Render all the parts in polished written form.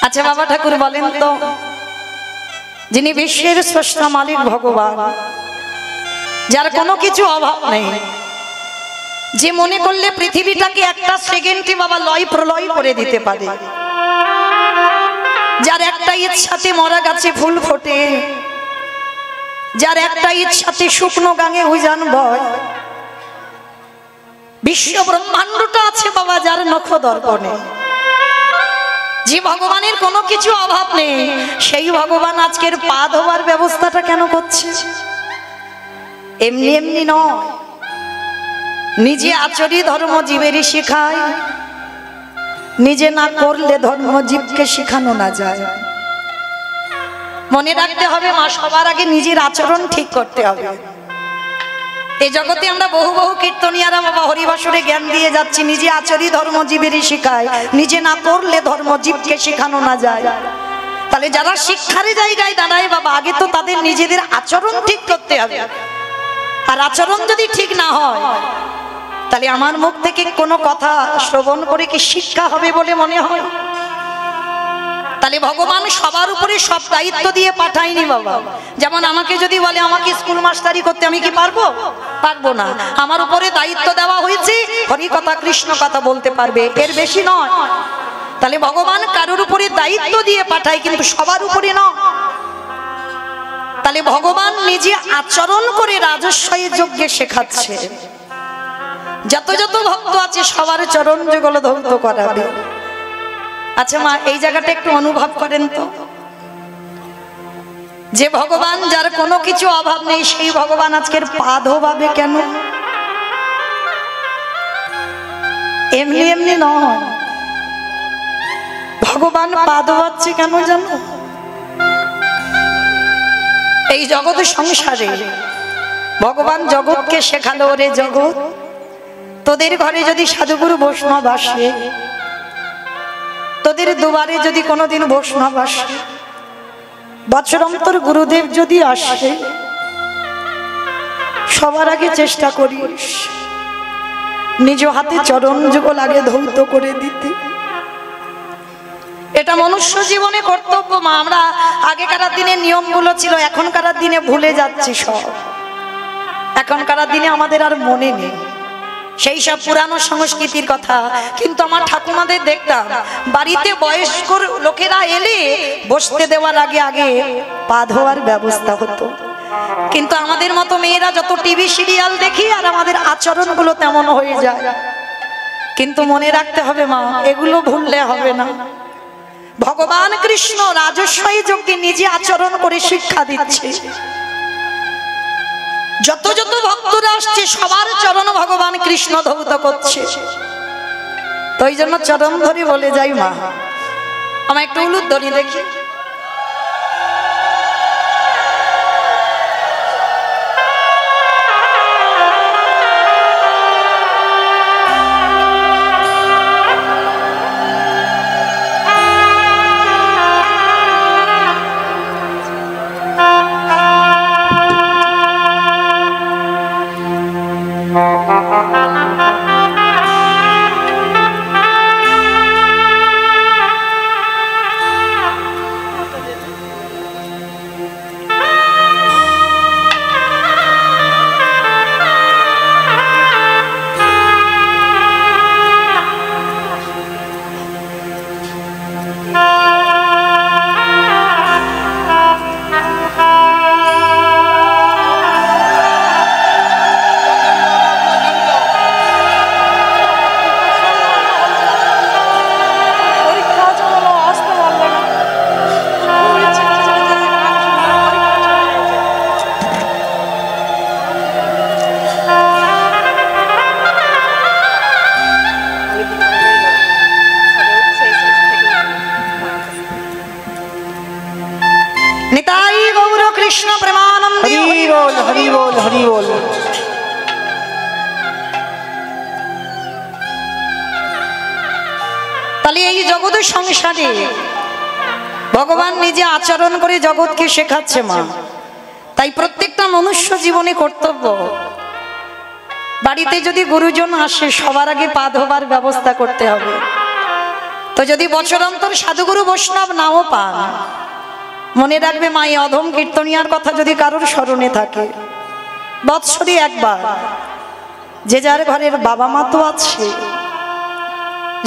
আচ্ছা বাবা ঠাকুর বলেন তো, যিনি বিশ্বের স্রষ্টা মালিক ভগবান, যার কোনো কিছু অভাব নেই, যে মনে করলে পৃথিবীটাকে একটা সেকেন্ডে বাবা লয় প্রলয় করে দিতে পারে, যার একটা ইচ্ছাতে মরা গাছে ফুল ফোটে, যার একটা ইচ্ছাতে শুকনো গাঙে উজান বয়, বিশ্ব ব্রহ্মাণ্ডটা আছে বাবা যার নখ দর্পণে, যে ভগবানের কোনো কিছু অভাব নেই, সেই ভগবান আজকের পা ধোয়ার ব্যবস্থাটা কেন করছে? এমনি এমনি নয়, নিজে আচরি ধর্ম জীবেরই শিখায়, নিজে না করলে ধর্ম জীবকে শিখানো না যায়। মনে রাখতে হবে মা, সবার আগে নিজের আচরণ ঠিক করতে হবে। এই জগতে আমরা বহু বহু কীর্তনিয়ারা বাবা হরিবাসরে জ্ঞান দিয়ে যাচ্ছি, নিজে আচরি ধর্ম জীবেরই শিখায়, নিজে না করলে ধর্ম জীবকে শিখানো না যায়। তাহলে যারা শিক্ষার জায়গায় দাঁড়ায় বাবা, আগে তো তাদের নিজেদের আচরণ ঠিক করতে হবে। আর আচরণ যদি ঠিক না হয়, তাহলে আমার মুখ থেকে কোনো কথা শ্রবণ করে কি শিক্ষা হবে বলে মনে হয়? তাহলে ভগবান সবার উপরে সব দায়িত্ব দিয়ে পাঠায়নি বাবা। যেমন আমাকে যদি বলে আমাকে স্কুল মাস্টারি করতে, আমি কি পারবো? পারবো না। আমার উপরে দায়িত্ব দেওয়া হয়েছে হরি কথা কৃষ্ণ কথা বলতে পারবে, এর বেশি নয়। তাহলে ভগবান কারোর উপরে দায়িত্ব দিয়ে পাঠায়, কিন্তু সবার উপরে নয়। তাহলে ভগবান নিজে আচরণ করে রাজস্বয় যজ্ঞে শেখাচ্ছে, যত যত ভক্ত আছে সবার চরণ যুগল ধৌত করাবে। আচ্ছা মা, এই জায়গাটা একটু অনুভব করেন তো, যে ভগবান যার কোনো কিছু অভাব নেই, সেই ভগবান আজকের পা ধোবাবে কেন? এমনি এমনি নয়, ভগবান পা ধোয়াচ্ছে কেন জানো? এই জগৎ সংসারে ভগবান জগৎকে শেখালো, রে জগৎ, তোদের ঘরে যদি সাধুগুরু বৈষ্ণব আসে, তোদের দুবারে যদি কোনোদিন বৈষ্ণব আসে, বৎসরন্তর গুরুদেব যদি আসে, সবার আগে চেষ্টা করিস নিজ হাতে চরণ যুগল আগে ধৌত করে দিতে। এটা মনুষ্য জীবনে কর্তব্য মা। আমরা আগেকার দিনে নিয়মগুলো ছিল, এখনকার দিনে ভুলে যাচ্ছি সব। এখনকার দিনে আমাদের আর মনে নেই সেই সব পুরানো সংস্কৃতির কথা। কিন্তু আমার ঠাকুমাদের দেখতাম, বাড়িতে বয়স্ক লোকেরা এলে বসতে দেওয়ার আগে আগে পা ধোয়ার ব্যবস্থা হতো। কিন্তু আমাদের মতো মেয়েরা যত টিভি সিরিয়াল দেখি, আর আমাদের আচরণগুলো তেমন হয়ে যায়। কিন্তু মনে রাখতে হবে মা, এগুলো ভুললে হবে না। ভগবান কৃষ্ণ রাজস্বয় যজ্ঞে নিজে আচরণ করে শিক্ষা দিচ্ছে। যত যত ভক্তরা আসছে সবার চরণ ভগবান কৃষ্ণ ধৌত করছে। তো এই জন্য চরণ ধরি বলে যাই মা, আমার একটু উলুদ ধরি দেখি। তাহলে এই জগৎ সংসারে ভগবান নিজে আচরণ করে জগৎকে শেখাচ্ছে মা। তাই প্রত্যেকটা মনুষ্য জীবনে কর্তব্য, বাড়িতে যদি গুরুজন আসে সবার আগে পা ধোবার ব্যবস্থা করতে হবে। তো যদি বছরান্তর সাধুগুরু বৈষ্ণব নাও পান, মনে রাখবে মা এই অধম কীর্তনিয়ার কথা যদি কারোর স্মরণে থাকে, বৎসরে একবার যে যার ঘরের বাবা মা তো আছে,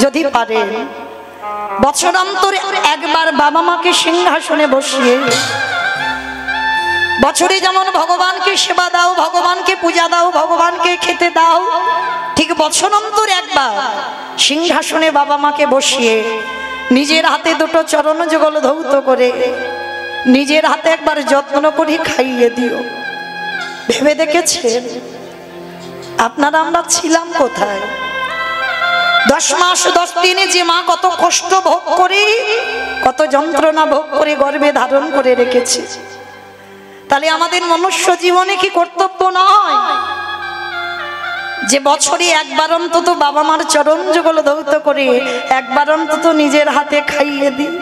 যদি পারেন বছরান্তরে একবার বাবা মাকে সিংহাসনে বসিয়ে বছরে যেমন ভগবানকে সেবা দাও, ভগবানকে পূজা দাও, ভগবানকে খেতে দাও, ঠিক বছরান্তর একবার সিংহাসনে বাবা মাকে বসিয়ে নিজের হাতে দুটো চরণ যুগল ধৌত করে নিজের হাতে একবার যত্ন করে খাইয়ে দিও। ভেবে দেখেছেন আপনারা আমরা ছিলাম কোথায়? 10 মাস 10 দিনে যে মা কত কষ্ট ভোগ করে, কত যন্ত্রণা ভোগ করে গর্ভে ধারণ করে রেখেছে। তাহলে আমাদের মনুষ্য জীবনে কি কর্তব্য নয় যে বছরে একবার অন্তত বাবা মার চরণ যুগল ধৌত করে একবার অন্তত নিজের হাতে খাইয়ে দিই?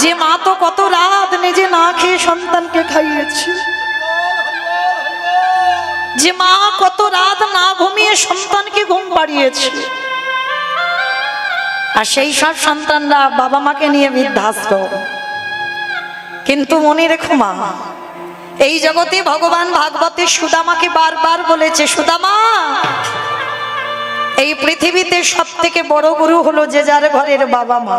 যে মা তো কত রাত নিজে না খেয়ে সন্তানকে খাইয়েছে, যে মা কত রাত না ঘুমিয়ে সন্তানকে ঘুম পাড়িয়েছে, আর সেই সব সন্তানরা বাবা মাকে নিয়ে বৃদ্ধাশ্রম। কিন্তু মনে রেখো মা, এই জগতে ভগবান ভাগবতে সুদামাকে বারবার বলেছে, সুদামা এই পৃথিবীতে সব থেকে বড় গুরু হলো যে যার ঘরের বাবা মা,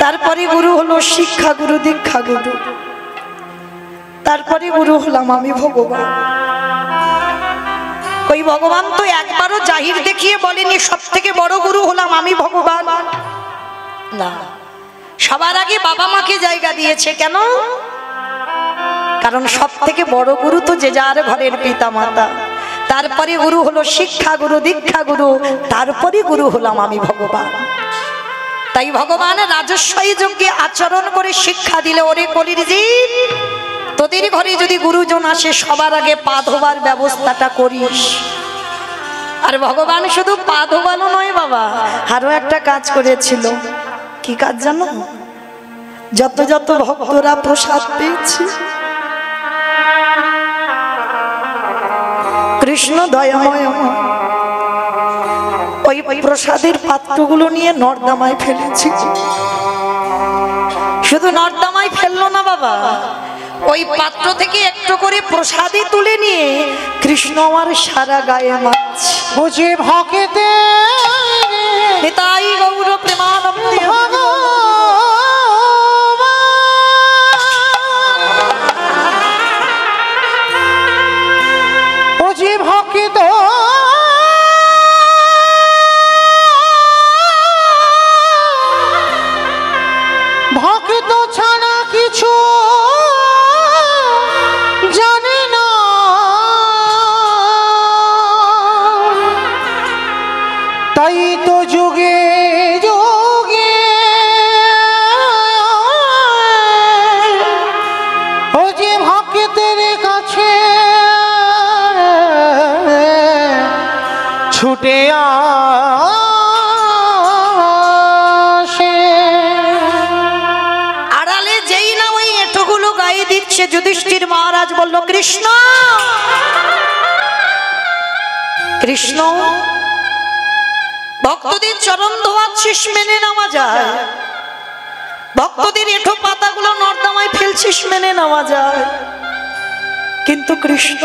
তারপরে গুরু হলো শিক্ষা গুরু, দীক্ষা গুরু, তারপরে গুরু হলাম আমি ভগবান। ওই ভগবান তো একবারও জাহির দেখিয়ে বলেনি সব থেকে বড় গুরু হলাম আমি ভগবান, না, সবার আগে বাবা মাকে জায়গা দিয়েছে। কেন? কারণ সব থেকে বড় গুরু তো যে যার ঘরের পিতা মাতা, তারপরে গুরু হলো শিক্ষা গুরু, দীক্ষা গুরু, তারপরে গুরু হলাম আমি ভগবান। তাই ভগবান রাজস্বী যজ্ঞে আচরণ করে শিক্ষা দিলে, ওরে কলির জীব তোদের ঘরে যদি গুরুজন আসে সবার আগে পা ধোবার ব্যবস্থাটা করিস। আর ভগবান শুধু পা ধোবানো নয় বাবা, আরো একটা কাজ করেছিল। কি কাজ জানো? যত যত ভক্তরা প্রসাদ পেয়েছে, কৃষ্ণ দয়াময়, ওই প্রসাদের পাত্রগুলো নিয়ে নর্দমায় ফেলেছি। শুধু নর্দমায় ফেললো না বাবা, ওই পাত্র থেকে একটু করে প্রসাদই তুলে নিয়ে কৃষ্ণ আমার সারা গায়ে মারছে। বুঝে ভকেতে নিতাই গৌর প্রেমানন্দে বুঝে ভকিত ভকিত ছাড়া কিছু জানে না, তাই তো যুগে যুগে ও যে ভক্তের কাছে ছুটে আসে। আড়ালে যেই না ওই এঁটোগুলো গায়ে দিচ্ছে, যুধিষ্ঠির মহারাজ বলল, কৃষ্ণ কৃষ্ণ ভক্তদের চরণ ধোয়াচ্ছিস, মেনে নেওয়া যায়। ভক্তদের এঁঠো পাতাগুলো নর্দমায় ফেলছিস, মেনে নেওয়া যায়। কিন্তু কৃষ্ণ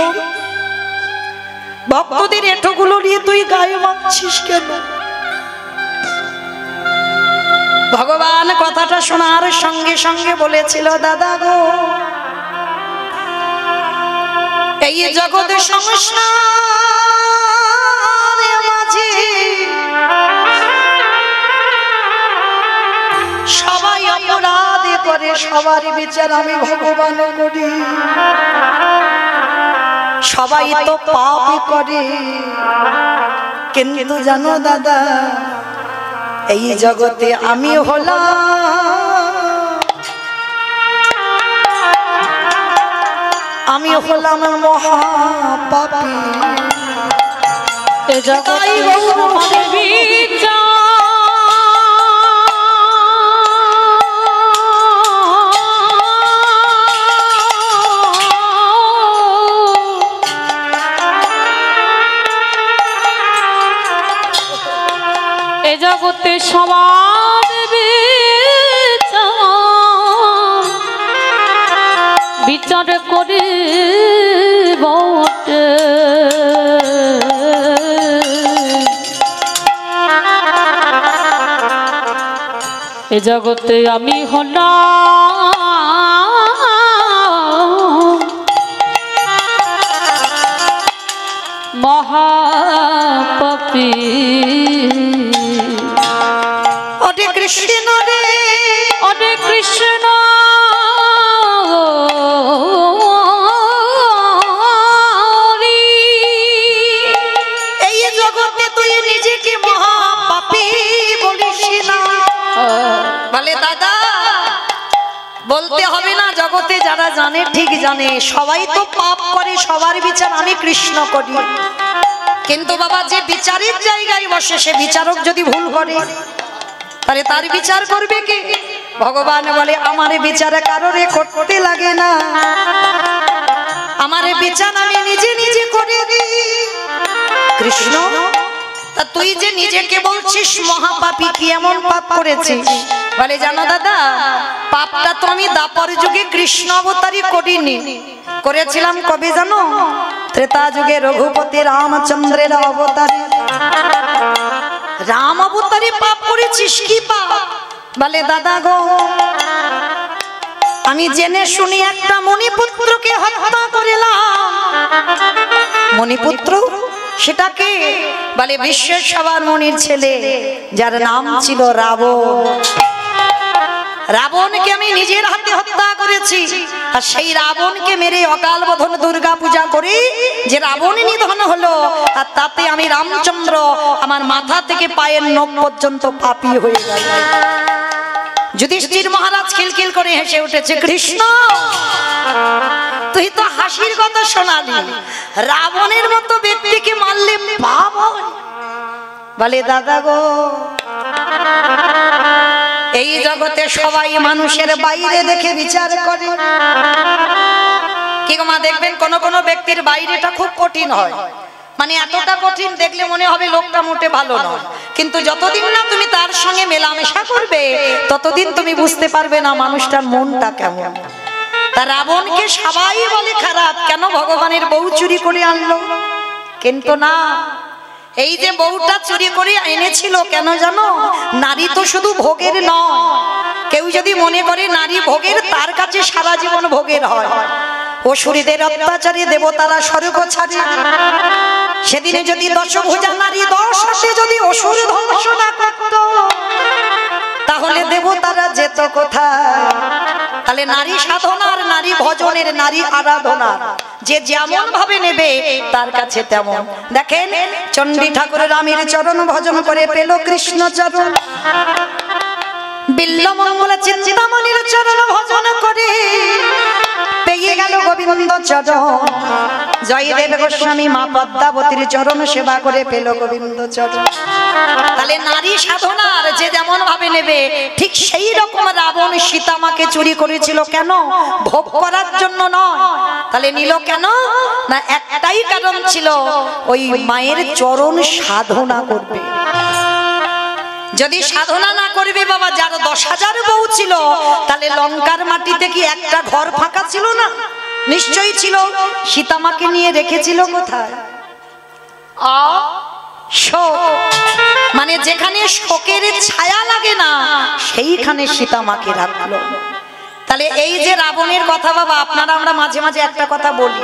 ভক্তদের এঁঠোগুলো নিয়ে তুই গায়ে মাখছিস কেন? ভগবান কথাটা শোনার সঙ্গে সঙ্গে বলেছিল, দাদা গো, এই জগৎ সংসারের মাঝে সবাই অপরাধ করে, সবার বিচার আমি ভগবান করি। সবাই তো পাপ করে, কিন্তু জানো দাদা, এই জগতে আমি হলাম মহাপাপী। এ জগতে জগতে সবার বিচার করে বটে। এ জগতে আমি হলাম মহাপাপী। ওরে কৃষ্ণ রে, ওরে কৃষ্ণ এই জগতে তুই নিজেকে মহাপাপী বলিস না। বলে দাদা বলতে হবে না, জগতে যারা জানে ঠিক জানে, সবাই তো পাপ করে, সবার বিচার আমি কৃষ্ণ করি। কিন্তু বাবা যে বিচারের জায়গায় বসে সে বিচারক যদি ভুল করে তাহলে তার বিচার করবে কে? ভগবান বলে আমার বিচার কারোরে করতে লাগে না, আমার বিচার আমি নিজে নিজে করে দিই। কৃষ্ণ তা তুই যে নিজেকে বলছিস মহাপাপী, কি এমন পাপ করেছিস? বলে জানো দাদা, পাপটা তো আমি দাপর যুগে কৃষ্ণ অবতারই করিনি, করেছিলাম কবে জানো? ত্রেতা যুগে রঘুপতি রামচন্দ্রের অবতারে। রাম অবতারে পাপ করেছিস, কি পাপ? বলে দাদা গো, আমি জেনে শুনি একটা মণিপুত্রকে হত্যা করিলাম। মণিপুত্র সেটাকে বলে বিশ্বের সবার মনির ছেলে, যার নাম ছিল রাবণ। রাবণকে আমি নিজের হাতে হত্যা করেছি, আর সেই রাবণকে মেরে অকাল বোধন দুর্গা পূজা করি যে রাবণ নিধন হলো, আর তাতে আমি রামচন্দ্র আমার মাথা থেকে পায়ের নখ পর্যন্ত পাপী হয়ে গেল। যুধিষ্ঠির মহারাজ খিলখিল করে হেসে উঠেছে, কৃষ্ণ তুই তো হাসির কথা শোনালি, রাবণের মতো ব্যক্তিকে মারলে পাপ হয়? বলে দাদা গো, এই জগতে সবাই মানুষের বাইরে দেখে বিচার করে। কি গো মা, দেখবেন কোন কোন ব্যক্তির বাইরেটা খুব কঠিন হয়, মানে এতটা কঠিন দেখলে মনে হবে লোকটা মোটে ভালো নয়, কিন্তু যতদিন না তুমি তার সঙ্গে মেলামেশা করবে ততদিন তুমি বুঝতে পারবে না মানুষটার মনটা কেমন। তা রাবণকে সবাই বলে খারাপ, কেন? ভগবানের বউ চুরি করে আনলো। কিন্তু না, এই যে বউটা চুরি করে এনেছিল কেন জানো? নারী তো শুধু ভোগের নয়, কেউ যদি মনে করে নারী ভোগের, তার কাছে সারা জীবন ভোগের হয়। অসুরীদের অত্যাচারে দেবতারা স্বর্গ ছাড়ে। সেদিনে যদি দশভুজা নারী 10 হাতে যদি অসুর ধ্বংস না করত তাহলে দেবতারা যেত কোথায়? তাহলে নারী সাধনার, নারী ভজনের, নারী আরাধনার যে যেমন ভাবে নেবে তার কাছে তেমন। দেখেন চণ্ডী ঠাকুর রামের চরণ ভজন করে পেল কৃষ্ণ চরণ, বিল্লমঙ্গল চিন্তামণির চরণ ভজন করে পেয়ে গেল গোবিন্দ চরণ। জয়দেব গোস্বামী মা পদ্মাবতীর চরণ সেবা করে পেল গোবিন্দ চরণ। তাহলে নারী সাধনার যে যেমন ভাবে নেবে, ঠিক সেই রকম রাবণ সীতা মাকে চুরি করেছিল, কেন? ভোগ করার জন্য নয়। তাহলে নিল কেন? না একটাই কারণ ছিল, ওই মায়ের চরণ সাধনা করবে। যদি সাধনা না করবে বাবা, যার 10,000 বউ ছিল, তাহলে লঙ্কার মাটিতে কি একটা ঘর ফাঁকা ছিল না? নিশ্চয়ই ছিল। সীতা মাকে নিয়ে রেখেছিল কোথায়? শোক, মানে যেখানে শোকের ছায়া লাগে না সেইখানে সীতা মাকে রাখলো। তাহলে এই যে রাবণের কথা বাবা, আপনারা আমরা মাঝে মাঝে একটা কথা বলি,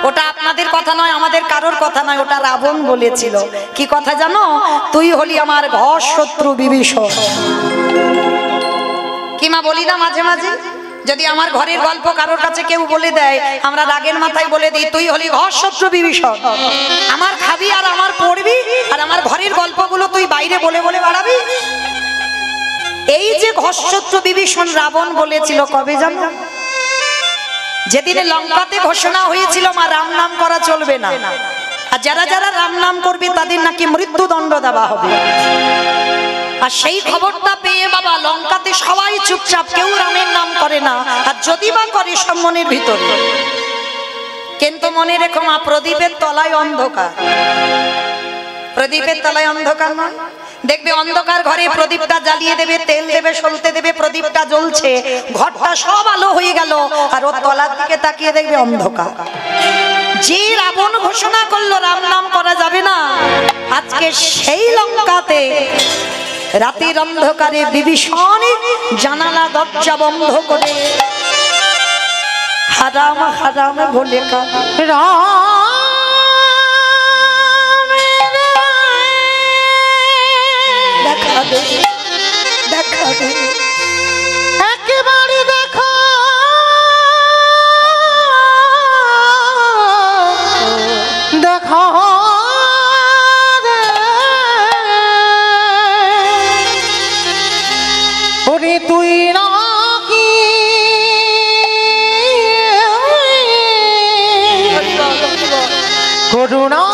ওটা আপনাদের কথা নয়, আমাদের কারোর কথা নয়, ওটা রাবণ বলেছিল। কি কথা জানো? তুই হলি আমার ঘর শত্রু বিভীষণ। কি মা বলি না মাঝে মাঝে? যদি আমার ঘরের গল্প কারোর কাছে কেউ বলে দেয়, আমরা রাগের মাথায় বলে দিই, তুই হলি ঘর শত্রু বিভীষণ। আমার খাবি আর আমার পড়বি, আর আমার ঘরের গল্পগুলো তুই বাইরে বলে বলে বাড়াবি। এই যে ঘর শত্রু বিভীষণ রাবণ বলেছিল কবে জানো? যেদিনে লঙ্কাতে ঘোষণা হয়েছিল মা রাম নাম করা চলবে না, আর যারা যারা রাম নাম করবে তাদের নাকি মৃত্যুদণ্ড দেওয়া হবে। আর সেই খবরটা পেয়ে বাবা লঙ্কাতে সবাই চুপচাপ, কেউ রামের নাম করে না, আর যদি বা করে সব মনের ভিতরে। কিন্তু মনে রেখো মা, প্রদীপের তলায় অন্ধকার। প্রদীপের তলায় অন্ধকার নয়। দেখবে অন্ধকার ঘরে প্রদীপটা জ্বালিয়ে দেবে, তেল দেবে, সলতে দেবে, প্রদীপটা জ্বলছে, ঘরটা সব আলো হয়ে গেল, আর ওর তলার দিকে তাকিয়ে দেখবে অন্ধকার। যে রাবণ ঘোষণা করলো রাম নাম করা যাবে না, আজকে সেই লঙ্কাতে রাতের অন্ধকারে বিভীষণ জানালা দরজা বন্ধ করে হারাম হারাম বলে কাঁদে। দেখা দে, দেখা দে, একেবারে দেখা দেখা ওরে তুই নাকি করুণা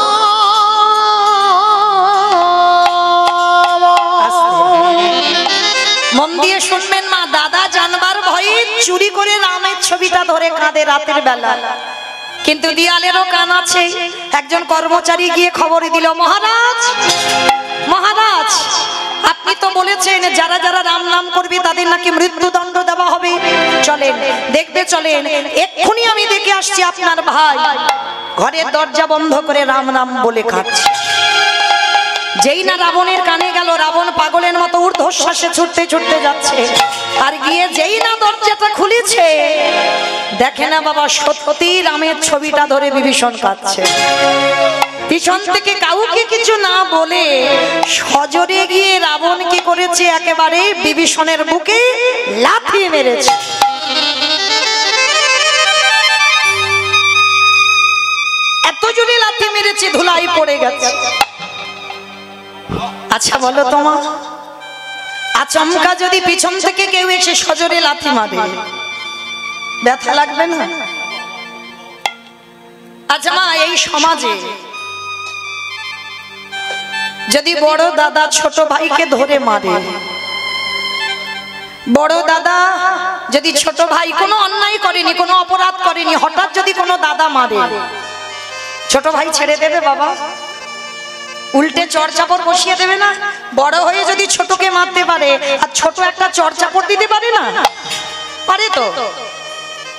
মন দিয়ে শুনবেন মা। দাদা জানবার ভয়ে চুরি করে রামের ছবিটা ধরে কাঁদে রাতের বেলা, কিন্তু দিয়ালেরও কান আছে। একজন কর্মচারী গিয়ে খবর দিল, মহারাজ মহারাজ, আপনি তো বলেছেন যারা যারা রাম নাম করবে তাদের নাকি মৃত্যুদণ্ড দেওয়া হবে। চলেন দেখবে, চলেন এক্ষুনি আমি দেখে আসছি আপনার ভাই ঘরের দরজা বন্ধ করে রাম নাম বলে কাঁদছে। যেই না রাবণের কানে গেল, রাবণ পাগলের মতো ঊর্ধ্বশ্বাসে ছুটতে ছুটতে যাচ্ছে, আর গিয়ে যেই না দরজাটা খুলেছে, দেখে না বাবা সত্যি রামের ছবিটা ধরে বিভীষণ কাঁদছে। পিছন থেকে কাউকে কিছু না বলে সজোরে গিয়ে রাবণ কি করেছে, একেবারে বিভীষণের বুকে লাথি মেরেছে। এত জোরে লাথি মেরেছে ধুলাই পড়ে গেছে। আচ্ছা বলো তোমা, আচমকা যদি পিছন থেকে কেউ এসে সজোরে লাথি মারে, ব্যথা লাগবে না? আচ্ছা মা, এই সমাজে যদি বড় দাদা ছোট ভাইকে ধরে মারে, বড় দাদা যদি ছোট ভাই কোনো অন্যায় করেনি, কোনো অপরাধ করেনি, হঠাৎ যদি কোনো দাদা মারে, ছোট ভাই ছেড়ে দেবে বাবা? উল্টে চড়চাপড় বসিয়ে দেবে না? বড় হয়ে যদি ছোটকে মারতে পারে, আর ছোট একটা চড়চাপড় দিতে পারে না? পারে তো।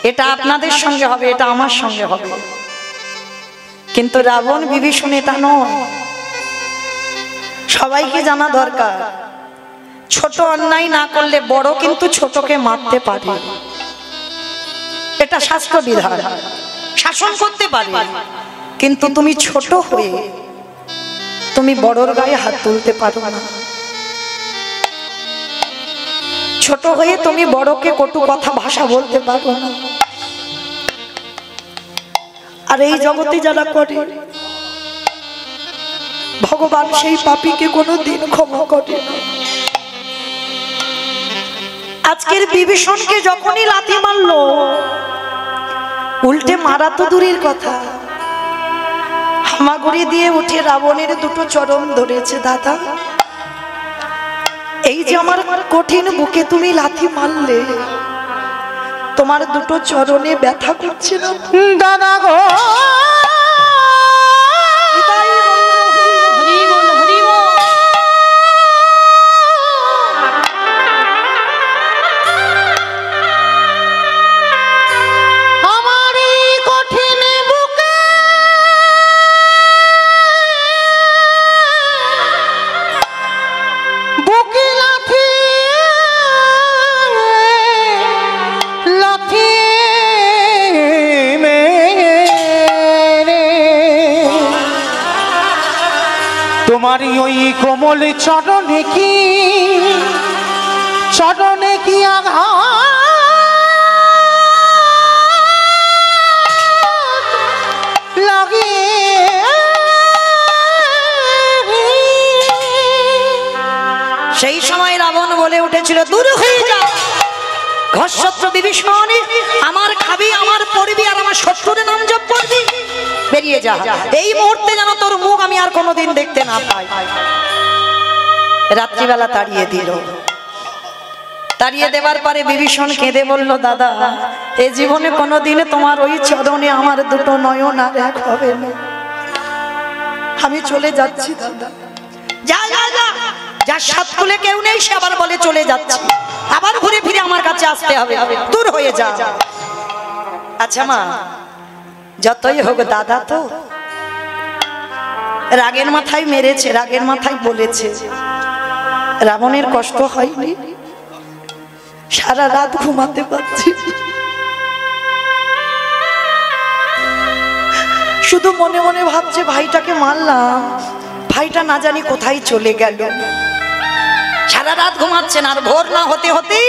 এটা আপনাদের সঙ্গে হবে, এটা আমার সঙ্গে হবে, কিন্তু রাবণ বিভীষণ এটা নয়। সবাইকে জানা দরকার, ছোট অন্যায় না করলে বড় কিন্তু ছোটকে মারতে পারে। এটা শাস্ত্র বিধান, শাসন করতে পারে, কিন্তু তুমি ছোট হয়ে তুমি বড়র গায়ে হাত তুলতে পারো না। ছোট হয়ে তুমি বড়কে কটু কথা ভাষা বলতে পারো না। আর এই জগতে যারা করে, ভগবান সেই পাপীকে কোনো দিন ক্ষমা করে না। আজকের বিভীষণকে যখনই লাথি মারলো, উল্টে মারা তো দূরের কথা, হামাগুড়ি দিয়ে উঠে রাবণের দুটো চরণ ধরেছে। দাদা, এই যে আমার কঠিন বুকে তুমি লাথি মারলে, তোমার দুটো চরণে ব্যথা করছে না? দাদা গো তোমারই ওই কোমল চরণে কি আঘাত লাগে। সেই সময় রাবণ বলে উঠেছিল, দূর হয়ে যা ঘরশত্রু বিভীষণ, আমার খাবি, আমার পড়বি, আর আমার শত্রুর নাম জপ করবি, বেরিয়ে যা। এই মুহূর্তে যেন তোর মুখ আমি আর কোনোদিন দেখতে না পাই। রাত্রিবেলা তাড়িয়ে দিল। তাড়িয়ে দেওয়ার পরে বিভীষণ কেঁদে বলল, দাদা, এ জীবনে কোনোদিন তোমার ওই চরণে আমার দুটো নয়ন আর এক হবে না। আমি চলে যাচ্ছি দাদা। যা যা যা, যার সাত কুলে কেউ নেই সে আবার বলে চলে যাচ্ছি, আবার ঘুরে ফিরে আমার কাছে আসতে হবে, দূর হয়ে যা। আচ্ছা মা, যতই হোক দাদা তো রাগের মাথায় মেরেছে, রাগের মাথায় বলেছে। রাবণের কষ্ট হয়নি, সারা রাত ঘুমাতে পারছি, শুধু মনে মনে ভাবছে ভাইটাকে মারলাম, ভাইটা না জানি কোথায় চলে গেল। সারা রাত ঘুমাচ্ছেন, আর ভোর না হতে হতে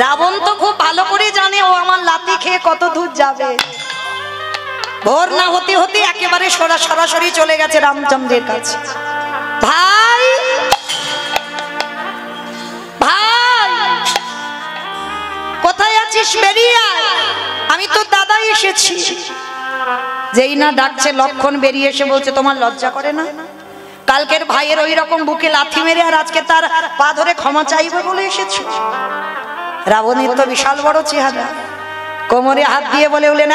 রাবণ তো খুব ভালো করে জানে ও আমার লাথি খেয়ে কত দূর যাবে। ভোর না হতে হতে একেবারে সরাসরি চলে গেছে রামচন্দ্রের কাছে। ভাই ভাই কোথায় আছিস, বেরিয়ে আয়, আমি তো দাদাই এসেছি। যেই না ডাকছে লক্ষণ বেরিয়ে এসে বলছে তোমার লজ্জা করে না? কালকের ভাইয়ের ওই রকম বুকে লাথি মেরে আর আজকে তার পা ধরে ক্ষমা চাইবে বলে এসেছো? রাবণের তো বিশাল বড় চেহারা, কোমরে হাত দিয়ে বলে উঠলেন,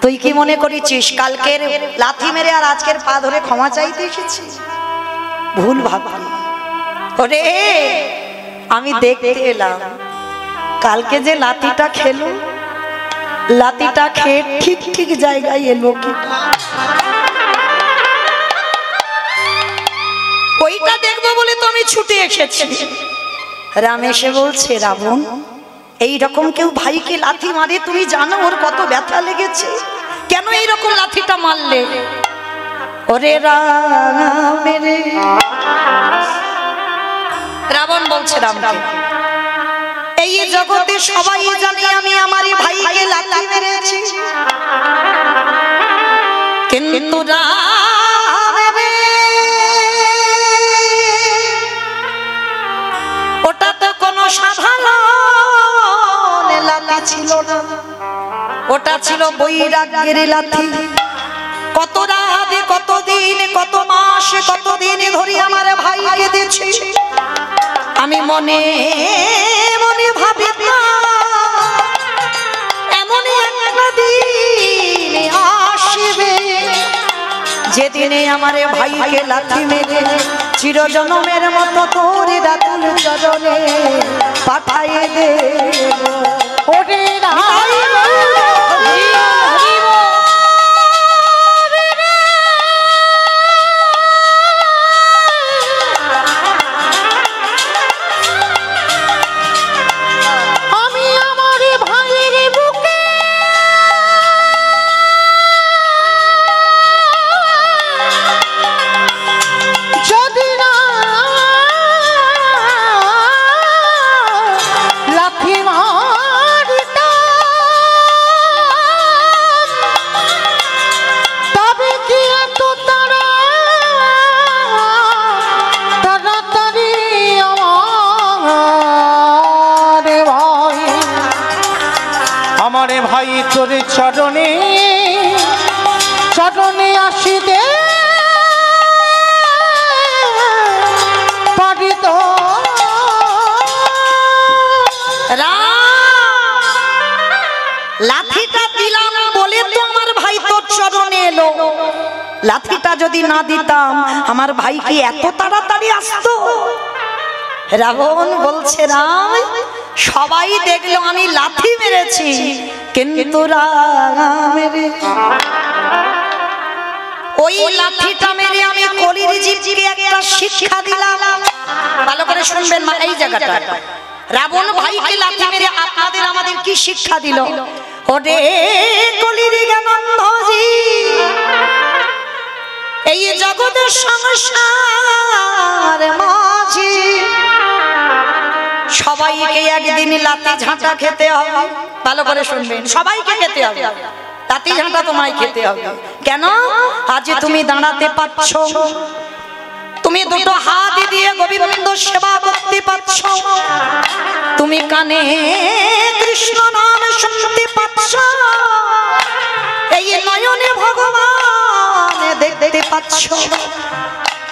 তুই কি মনে করেছিস কালকের লাথি মেরে আর আজকের পা ধরে ক্ষমা চাইতে এসেছি? ভুল ভাবলি। ওরে আমি দেখতে এলাম কালকে যে লাথিটা খেলো, লাথিটা খেয়ে ঠিক ঠিক জায়গায় এলো কি, ওইটা দেখবো বলে তো আমি ছুটে এসেছি। রাম এসে বলছে, রাবণ এইরকম কেউ ভাইকে লাথি মারে তুমি জানো ওর কত ব্যথা লেগেছে, কেন এইরকম লাথিটা মারলে? ওরে রাম রে, রাবণ বলছে রামকে, এই জগতে সবাই জানে আমি আমার ভাইকে লাথি মেরেছি, কিন্তু ওটা তো কোনো সাধারণ লাথি ছিল না, ওটা ছিল বৈরাগ্যের লাথি। কত রাতে, কত দিন, কত মাস, কত দিন ধরে আমার ভাইকে দিয়েছি, আমি মনে মনে ভাবি এমন একটা দিন আসবে যেদিনে আমার ভাইকে লাথি মেরে চিরজনমের মতো তোর রাতুল চরণে পাঠাইয়ে দেব। ওরে ভাই তোর চরণে চরণে আসিতে পারিত। লাঠিটা দিলাম বলে তো আমার ভাই তোর চরণে এলো, লাঠিটা যদি না দিতাম আমার ভাই কি এত তাড়াতাড়ি আসতো? রাবণ বলছে, রাম সবাই দেখলো আমি লাথি মেরেছি, কিন্তু ওই লাঠিটা মেরে আমি কলির জীবকে একটা শিক্ষা দিলাম। ভালো করে শুনবেন মা এই জায়গাটা, রাবণ ভাইকে লাথি মেরে আপনাদের আমাদের কি শিক্ষা দিল? ওরে কলির জ্ঞানন্ধজি, এই জগতের সংসার মাঝি সবাইকে একদিন লাথি ঝাঁটা খেতে হবে। ভালো করে শুনবেন, সবাইকে খেতে হবে, লাথি ঝাঁটা তোমায় খেতে হবে। কেন? আজ তুমি দাঁড়াতে পারছো, তুমি দুটো হাত দিয়ে গোবিন্দ সেবা করতে পারছো, তুমি কানে কৃষ্ণ নাম শুনতে পাচ্ছো, এই নয়নে ভগবান দেখতে পাচ্ছো,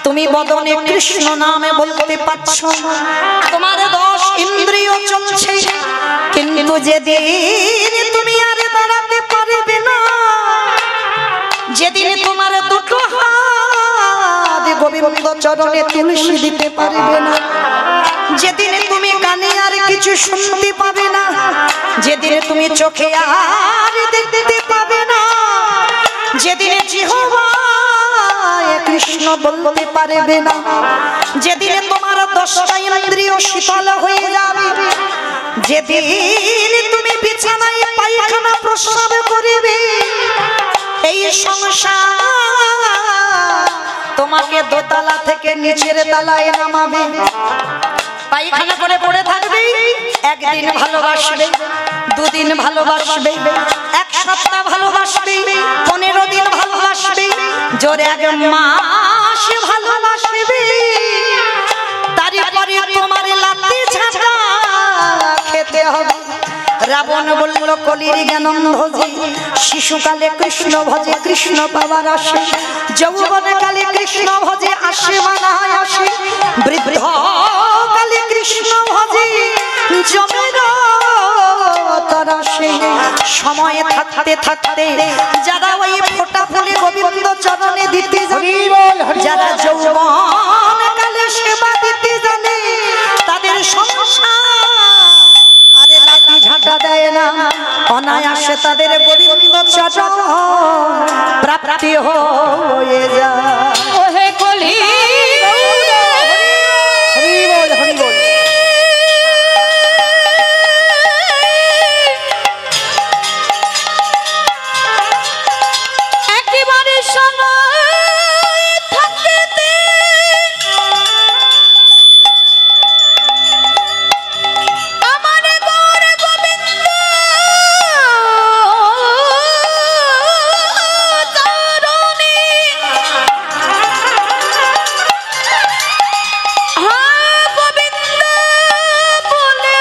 তুমি বদনে কৃষ্ণ নামে বলতে পারছো, তোমার 10 ইন্দ্রিয় চলছে, কিন্তু যেদিন তুমি আর দাঁড়াতে পারবে না, যেদিন তোমার দুটো হাত গোবিন্দ চরণে তুলসী দিতে পারবে না, যেদিন তুমি কানে আর কিছু শুনতে পাবে না, যেদিন তুমি চোখে আর দেখতে পাবে না, যেদিন জিহ্বায় কৃষ্ণ বলতে পারবে না, যেদিন তোমার 10টা ইন্দ্রিয় শীতল হয়ে যাবে, যেদিন তুমি বিছানায় পায়খানা প্রস্রাব করিবে, এই সংসার তোমাকে দোতলা থেকে নিচের তলায় নামাবে। পায়খানা করে পড়ে থাকবে, একদিন ভালোবাসবে, দুদিন ভালোবাসবে, এক সপ্তাহ ভালোবাসবে, 15 দিন ভালোবাসবে, জোরে 1 মাস ভালোবাসবে, তারপরে তোমার লাথি ঝাঁটা খেতে হবে। রাবণ বলল কলির জ্ঞানন্ধজি, শিশুকালে কৃষ্ণ ভজে কৃষ্ণ পাবার আসে, যৌবনকালে কৃষ্ণ ভজে আসে মানায় আসে, বৃদ্ধকালে কৃষ্ণ ভজে জমের তরাসে। সময় থাকতে থাকতে যারা ওই ফোঁটা ফুলে গোবিন্দ চরণে দিতে জানে, যারা যৌবনকালে সেবা দিতে জানে, তাদের সংসার আরে লাঠি ঝাঁটা দেয় না, অনায়াসে তাদের গোবিন্দ চরণ প্রাপ্তি হয়ে যায়। ওহে কলি হরি বল হরি বল। একেবারে সময় থাকতে আমার গৌর গোবিন্দ চরণে গোবিন্দ বলে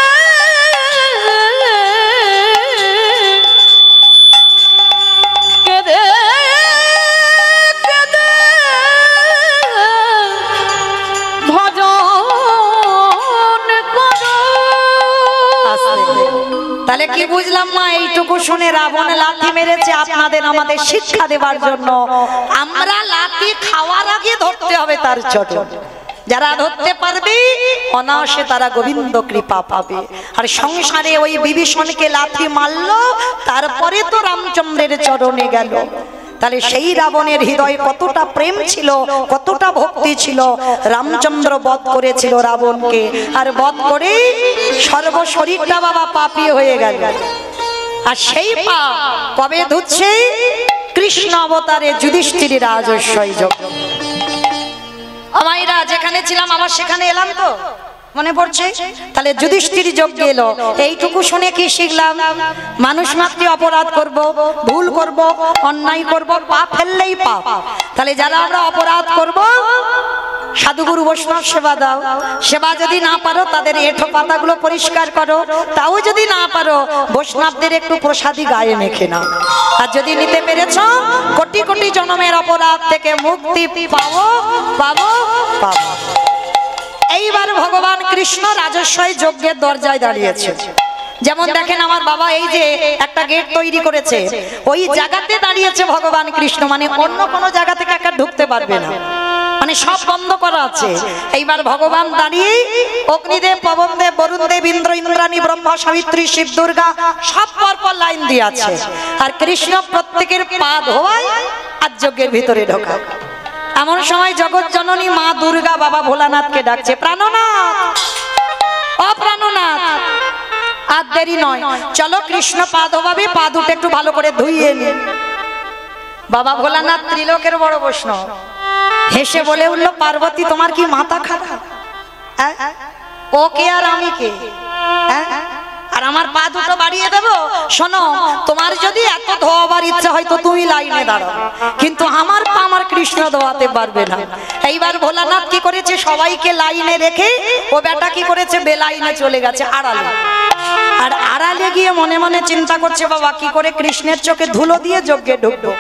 কেঁদে কেঁদে ভজন করো। তাহলে কি বুঝলাম মা? এইটুকু শুনে রাবণ লাথি মেরেছে আপনাদের আমাদের শিক্ষা দেবার জন্য। আমরা লাথি খাওয়ার আগে ধরতে হবে তার চরণ। যারা ধরতে পারবে অনায়াসে তারা গোবিন্দ কৃপা পাবে। আর সংসারে ওই বিভীষণকে লাথি মারলো, তারপরে তো রামচন্দ্রের চরণে গেল। তাহলে সেই রাবণের হৃদয়ে কতটা প্রেম ছিল, কতটা ভক্তি ছিল। রামচন্দ্র বধ করেছিল রাবণকে, আর বধ করে সর্বশরীরটা বাবা পাপী হয়ে গেল। আর সেই পাপ কবে ধুচ্ছে? কৃষ্ণ অবতারে যুধিষ্ঠির রাজস্বই যোগ। আমাইরা যেখানে ছিলাম আবার সেখানে এলাম তো মনে পড়ছে। তাহলে যুধিষ্ঠির যজ্ঞ এলো। এইটুকু শুনে কি শিখলাম? মানুষ মাত্রই অপরাধ করব, ভুল করব, অন্যায় করব, পাপ ফেললেই পাপ। তাহলে যারা আমরা অপরাধ করব, সাধুগুরু বৈষ্ণব সেবা দাও। সেবা যদি না পারো তাদের এঁঠো পাতাগুলো পরিষ্কার করো। তাও যদি না পারো বৈষ্ণবদের একটু প্রসাদী গায়ে মেখে নাও। আর যদি নিতে পেরেছ, কোটি কোটি জন্মের অপরাধ থেকে মুক্তি পাবো পাবো পাবো। এইবার ভগবান কৃষ্ণ রাজস্বই যজ্ঞের দরজায় দাঁড়িয়েছে। যেমন দেখেন আমার বাবা এই যে একটা গেট তৈরি করেছে, ওই জায়গাতে দাঁড়িয়েছে ভগবান কৃষ্ণ। মানে অন্য কোনো জায়গা থেকে একটা ঢুকতে পারবে না, মানে সব বন্ধ করা আছে। এইবার ভগবান দাঁড়িয়ে অগ্নিদেব, পবনদেব, বরুণদেব, ইন্দ্র, ইন্দ্রাণী, ব্রহ্মা, সাবিত্রী, শিব, দুর্গা সব পরপর লাইন দিয়ে আছে। আর কৃষ্ণ প্রত্যেকের পা ধোয়ায় আর যজ্ঞের ভিতরে ঢোকা। এমন সময় জগৎ জননী মা দুর্গা বাবা ভোলানাথকে ডাকছে, প্রাণনাথ, ও প্রাণনাথ, আর দেরি নয়, চলো কৃষ্ণ পা ধোয়াবে, পা দুটো একটু ভালো করে ধুইয়ে নিন। বাবা ভোলানাথ ত্রিলোকের বড় বৈষ্ণব, হেসে বলে উঠলো, পার্বতী তোমার কি মাথা খারাপ? ও কে আর আমি কে? আর আমার পা দুটো বাড়িয়ে দেবো? শোনো, তোমার যদি এত ধোয়াবার ইচ্ছা হয় তো তুমি লাইনে দাঁড়াও, কিন্তু আমার পা আমার কৃষ্ণ ধোয়াতে পারবে না। এইবার ভোলানাথ কি করেছে? সবাইকে লাইনে রেখে ও বেটা কি করেছে? বেলাইনে চলে গেছে আড়ালে। আর আড়ালে গিয়ে মনে মনে চিন্তা করছে, বাবা কি করে কৃষ্ণের চোখে ধুলো দিয়ে যজ্ঞে ঢুকবো?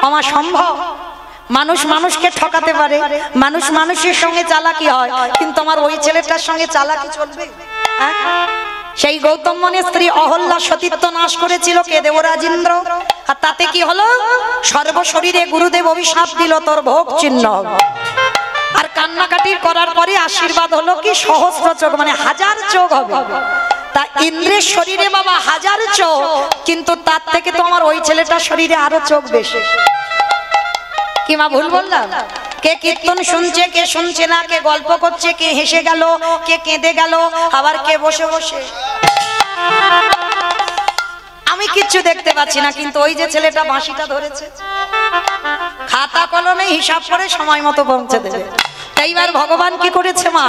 আমার সম্ভব? মানুষ মানুষকে ঠকাতে পারে, মানুষ মানুষের সঙ্গে চালাকি হয়, কিন্তু আমার ওই ছেলেটার সঙ্গে চালাকি চলবে? সেই গৌতম মুনির স্ত্রী অহল্যা সতীত্ব নাশ করেছিল কে? দেবরাজ ইন্দ্র। আর তাতে কি হলো? সর্বশরীরে গুরুদেব অভিশাপ দিল তোর ভোগ চিহ্ন। আর কান্নাকাটি করার পরে আশীর্বাদ হলো কি? সহস্র চোখ, মানে 1000 চোখ হবে। তা ইন্দ্রের শরীরে বাবা 1000 চোখ, কিন্তু তার থেকে তো আমার ওই ছেলেটার শরীরে আরো চোখ বেশি। কি মা ভুল বললাম? কে কীর্তন শুনছে, কে শুনছে না, কে গল্প করছে, কে হেসে গেল, কে কেঁদে গেল, আবার কে বসে বসে। আমি কিচ্ছু দেখতে পাচ্ছি না, কিন্তু ওই যে ছেলেটা বাঁশিটা ধরেছে, খাতা কলমে হিসাব করে সময় মতো পৌঁছে দেবে। এইবার ভগবান কি করেছে মা?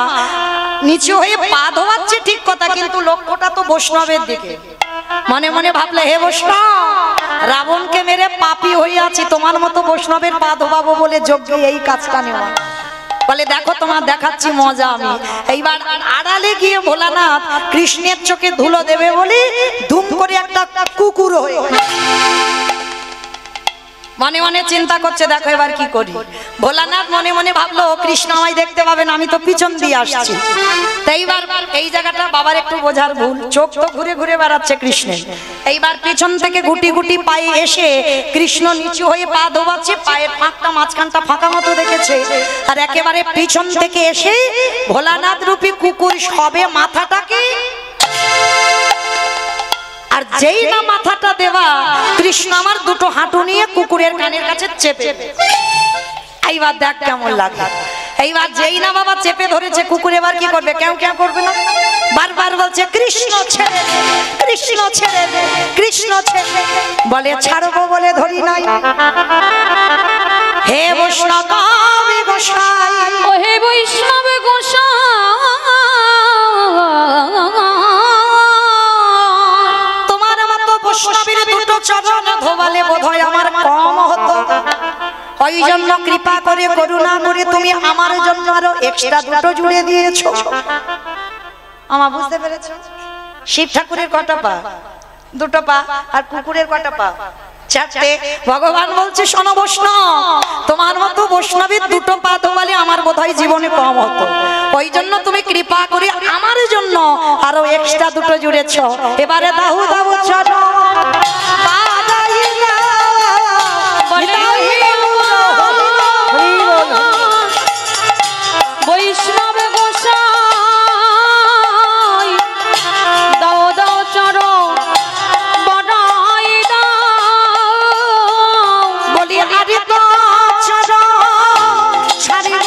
নিচু হয়ে পা ধোয়াচ্ছে ঠিক কথা, কিন্তু লক্ষ্যটা তো বৈষ্ণবের দিকে। মনে মনে ভাবলে, হে বৈষ্ণব, রাবণকে মেরে পাপী হয়ে আছি, তোমার মতো বৈষ্ণবের পা ধোবাবো বলে যোগ্য এই কাজটা নেওয়া। বলে দেখো তোমার দেখাচ্ছি মজা আমি। এইবার আড়ালে গিয়ে ভোলানাথ কৃষ্ণের চোখে ধুলো দেবে বলে ধুম করে একটা কুকুর হয়ে মনে মনে চিন্তা করছে, দেখো এবার কি করি। ভোলানাথ মনে মনে ভাবলো, কৃষ্ণ আমায় দেখতে পাবে না, আমি তো পিছন দিয়ে আসছি। তাই এইবার এই জায়গাটা বাবার একটু বোঝার ভুল, চোখ তো ঘুরে ঘুরে বেড়াচ্ছে কৃষ্ণের। এইবার পিছন থেকে গুটি গুটি পায়ে এসে কৃষ্ণ নিচু হয়ে পা ধোবাচ্ছে, পায়ের ফাঁকটা মাঝখানটা ফাঁকা মতো দেখেছে। আর একেবারে পিছন থেকে এসে ভোলানাথ রূপী কুকুর সবে মাথাটাকে, আর যেই না মাথাটা দেওয়া, কৃষ্ণ আমার দুটো হাঁটু নিয়ে কুকুরের কানের কাছে চেপে। এইবার দেখ কেমন লাগে। এইবার যেই না বাবা চেপে ধরেছে, কুকুর এবার কি করবে? কেউ কেউ করবে না, বারবার বলছে কৃষ্ণ ছেড়ে দে, কৃষ্ণ ছেড়ে দে, কৃষ্ণ ছেড়ে দে। বলে ছাড়বো বলে ধরি নাই। হে বৈষ্ণব গোসাই, ও হে বৈষ্ণব গোসাই, বৈষ্ণবের দুটো চরণ ধোবালে বোধহয় আমার কম হতো। ওই জন্য কৃপা করে করুণা করে তুমি আমার জন্য আরো এক্সট্রা দুটো জুড়ে দিয়েছো। আমা বুঝতে পেরেছো? শিব ঠাকুরের কটা পা? দুটো পা। আর কুকুরের কটা পা? 4টে। ভগবান বলছে, শোনো বৈষ্ণব, তোমার মতো বৈষ্ণবের দুটো পা ধোবালে আমার বোধহয় জীবনে কম হতো। ওই জন্য তুমি কৃপা করে আমার জন্য আরো এক্সট্রা দুটো জুড়েছ। এবারে দাহু দাহু চলো বৈষ্ণব গোসাই, দাও দাও চরো বড়াই দাও। বলি আরে তো চলো ছাড়িব,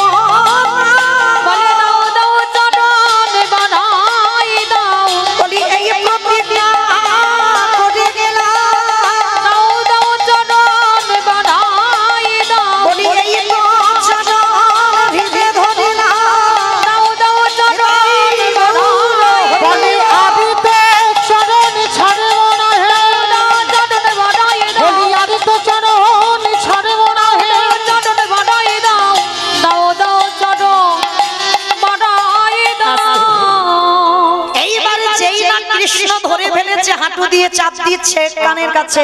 বলে দাও দাও চরণ বড়াই দাও। বলি এই প্রতিজ্ঞা করে গেলাম, দাও দাও চরণ বড়াই দাও। বলি এই তো চলো হৃদয় ধরিলাম, দাও দাও চরণ বড়াই দাও। বলে আমি তো চরণ ছাড়ব না হে, দাও চরণ বড়াই দাও। বলি আমি তো চরণ ছাড়ব না হে। চরণ বড়াই দাও, দাও দাও চরণ বড়াই দাও। এইবার যেই না কৃষ্ণ ধরে ফেলেছে, হাঁটু দিয়ে চাপ দিচ্ছে কানের কাছে,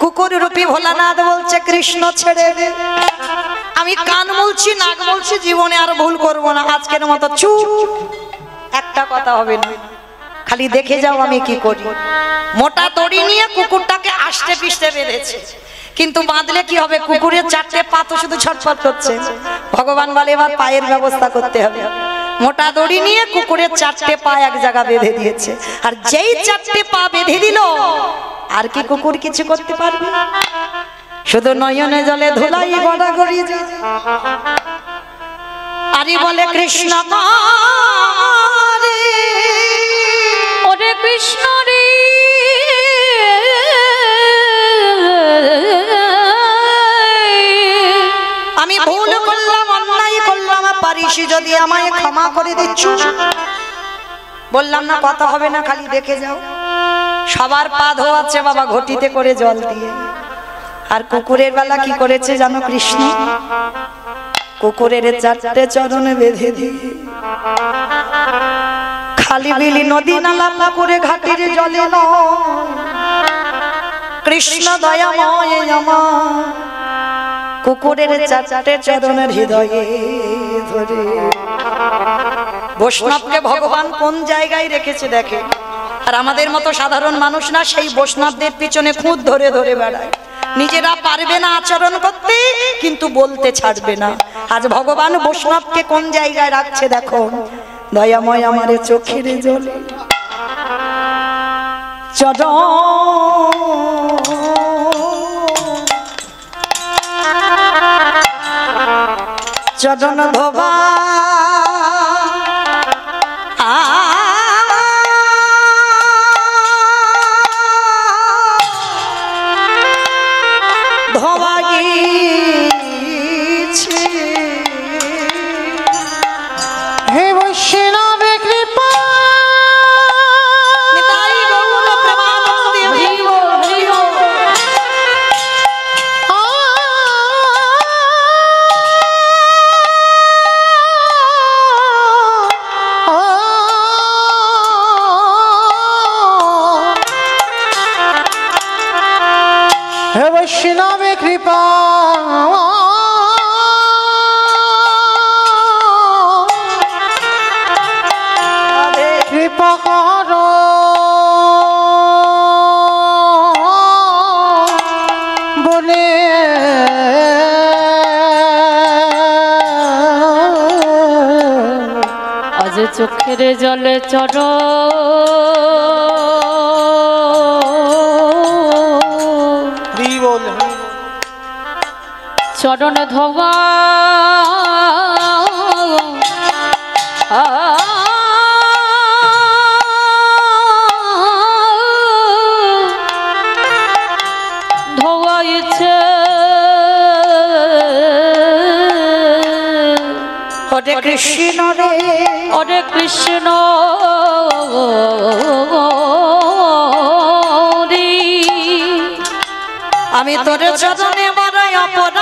কুকুর রূপী ভোলানাথ বলছে কৃষ্ণ ছেড়ে দে। আমি কান মুলছি, নাক মুলছি, জীবনে আর ভুল করব না, আজকের মতো চুপ, একটা কথা হবে না, খালি দেখে যাও আমি কি করি। মোটা দড়ি নিয়ে কুকুরটাকে আষ্টে পিষ্টে বেঁধেছে, কিন্তু বাঁধলে কি হবে? কুকুরের 4টে পা তো শুধু ছটফট করছে। ভগবান বলে এবার পায়ের ব্যবস্থা করতে হবে। মোটা দড়ি নিয়ে কুকুরের 4টে পা এক জায়গা বেঁধে দিয়েছে। আর যেই 4টে পা বেঁধে দিল, আর কি কুকুর কিছু করতে পারবে? শুধু নয়নে জলে ধুলাই গড়া গড়িয়ে যায়। আরে বলে কৃষ্ণ রে, ওরে কৃষ্ণ রে, আমি ভুল করলাম, অন্যায় করলাম, পারিস যদি আমায় ক্ষমা করে দিচ্ছ। বললাম না কথা হবে না, খালি দেখে যাও। সবার পা ধোয়াচ্ছে বাবা ঘটিতে করে জল দিয়ে। আর কুকুরের বেলা কি করেছে জানো কৃষ্ণ? কুকুরের 4টে চরণে বেঁধে দিয়ে খালি বিলি নদী নালা পুকুরে ঘাটির জলে নয়, কৃষ্ণ দয়াময় আমার কুকুরের 4টে চরণের হৃদয়ে ধরে। বৈষ্ণবকে ভগবান কোন জায়গায় রেখেছে দেখে। আর আমাদের মতো সাধারণ মানুষ না, সেই বৈষ্ণবদের পিছনে খুঁত ধরে ধরে বেড়ায়। নিজেরা পারবে না আচরণ করতে, কিন্তু বলতে ছাড়বে না। আজ ভগবান বৈষ্ণবকে কোন জায়গায় রাখছে দেখো। দয়াময় আমারে চোখের জলে চরণ ধোবা ধোবা গিয়েছে। হে বৈষ্ণব কৃপা নিতাই গৌর প্রেমানন্দে হরি বল, হরি বল। হে বৈষ্ণব কৃপা কৃপা করো বলে আজ চোখের জলে চড়ো চরণ ধোবা ধোয়াইছে। হরে কৃষ্ণ রে, হরে কৃষ্ণ রে, আমি তোর চরণে বড় অপরাধ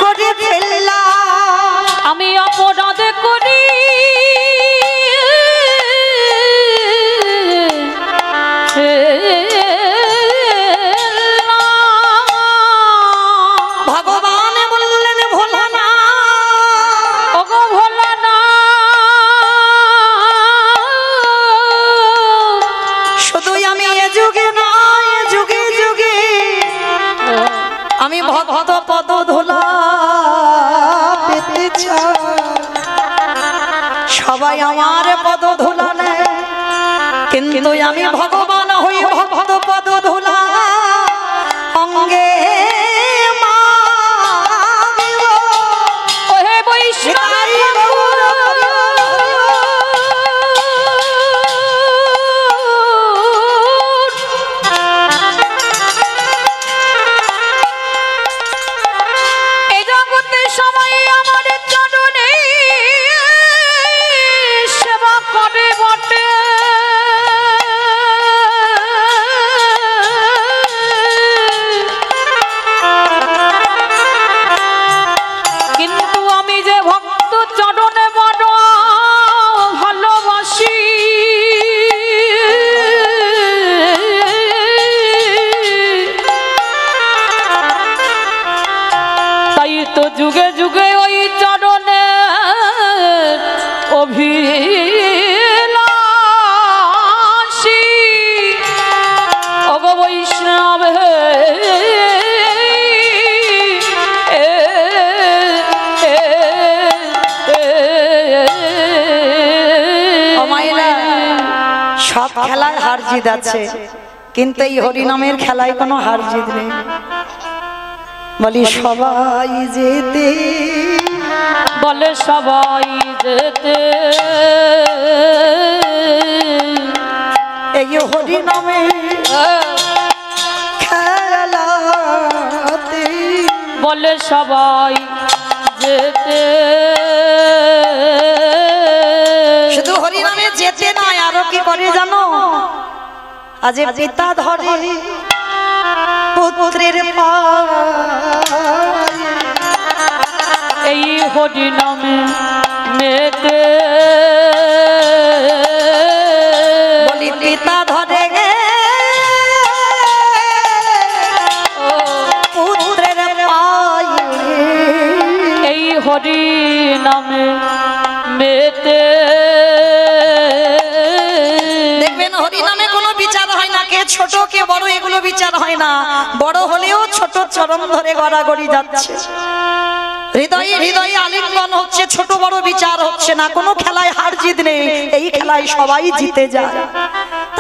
করে ফেললাম। আমি অপরাধ করি ভগবান বললেন ভোলা না, ওগো ভোলা না, শুধুই আমি এ যুগে নয় যুগে যুগে আমি ভক্ত পদ ধুলা পেতে চাই। সবাই আমার পদ ধুলা নেয়, কিন্তু আমি ভগবান হই ভক্ত পদ ধুলা অঙ্গে মাগিব। ওহে বৈষ্ণব এই জগতে সবাই আমার চরণে সেবা করে বটে, কিন্তু আমি যে ভক্ত চরণে বড় ভালোবাসি, তাই তো যুগে যুগে ওই চরণে অভিলাষী। ওগো বৈষ্ণব হে সব খেলায় হার জিত আছে, কিন্তু এই হরিনামের খেলায় কোনো হার জিত নেই। বলি সবাই যেতে, বলে সবাই যেতে, এই হরিনামের খেলাতে বলে সবাই যেতে। শুধু হরিনামে যেতে নয়, আরো কি করে জানো? আজ পিতা ধরে পুত্রের পায়ে, এই হরিনামে মেতে, বলি পিতা ধরে পুত্রের পায়ে, এই হরিনামে মেতে। ছোট কে বড় এগুলো বিচার হয় না, বড় হলেও ছোট চরণ ধরে গড়াগড়ি যাচ্ছে, হৃদয়ে হৃদয়ে আলিঙ্গন হচ্ছে, ছোট বড় বিচার হচ্ছে না, কোনো খেলায় হার জিত নেই, এই খেলায় সবাই জিতে যায়।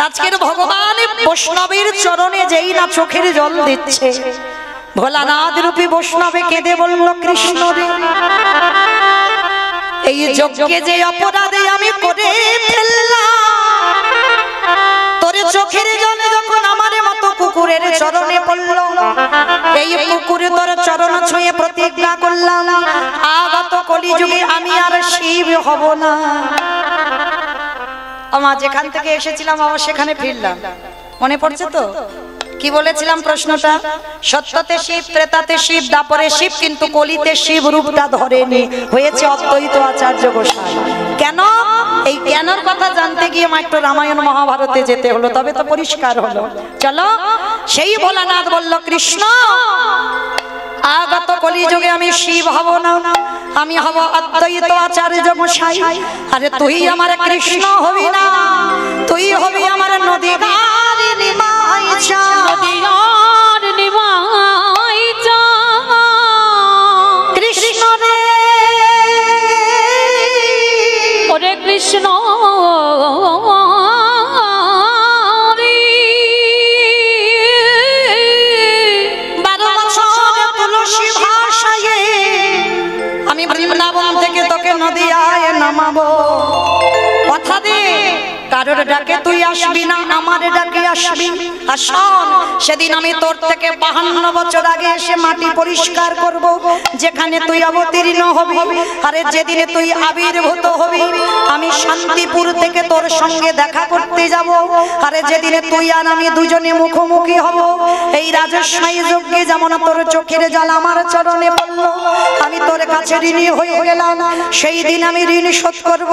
আজকের ভগবান বৈষ্ণবের চরণে যেই না চোখের জল দিচ্ছে, ভোলানাথ রূপী বৈষ্ণবে কেঁদে বলল কৃষ্ণ রে, এই যজ্ঞে যে অপরাধে আমি করে ফেললাম, তোর চোখের জলে যখন আমার মতো কুকুরের চরণে পড়ল, এই কুকুরে তোর চরণ ছুঁয়ে প্রতিজ্ঞা করলাম আগত কলিযুগে আমি আর শিব হব না। আমার যেখান থেকে এসেছিলাম আবার সেখানে ফিরলাম, মনে পড়ছে তো কি বলেছিলাম প্রশ্নটা? সত্যতে শিব, ত্রেতাতে শিব, দাপরে শিব, কিন্তু কলিতে শিব রূপটা ধরেনি, হয়েছে অদ্বৈত আচার্য গোসাই। কেন? এই জ্ঞানের কথা জানতে গিয়ে আমার একটু রামায়ণ মহাভারতে যেতে হলো, তবে তো পরিষ্কার হলো। চলো, সেই ভোলানাথ বলল কৃষ্ণ আগত কলিযুগে আমি শিব হব না, আমি হব অদ্বৈত আচার্য গোসাই। আরে তুই আমার কৃষ্ণ হবি না, তুই হবি আমার নদী গারি নিমাই চা, নদীয়ার নিমাই চা। কৃষ্ণ রে ওরে কৃষ্ণ আমি বৃন্দাবন থেকে তোকে নদিয়ায় নামাবো, কথা দে কারোর ডাকে তুই আসবি না, আমার ডাকে আসবি। আর শোন, সেদিন আমি তোর থেকে 52 বছর আগে এসে মাটি পরিষ্কার করব, যেখানে তুই অবতীর্ণ হবি। আরে যেদিনে তুই আবির্ভূত হবি, আমি শান্তিপুর থেকে তোর সঙ্গে দেখা করতে যাব। আরে যেদিনে তুই আর আমি দুজনে মুখোমুখি হব, এই রাজস্বাই যজ্ঞে যেমন তোর চোখের জল আমার চরণে পড়ল, আমি তোর কাছে ঋণী হয়ে গেলাম। সেই দিন আমি ঋণ শোধ করব,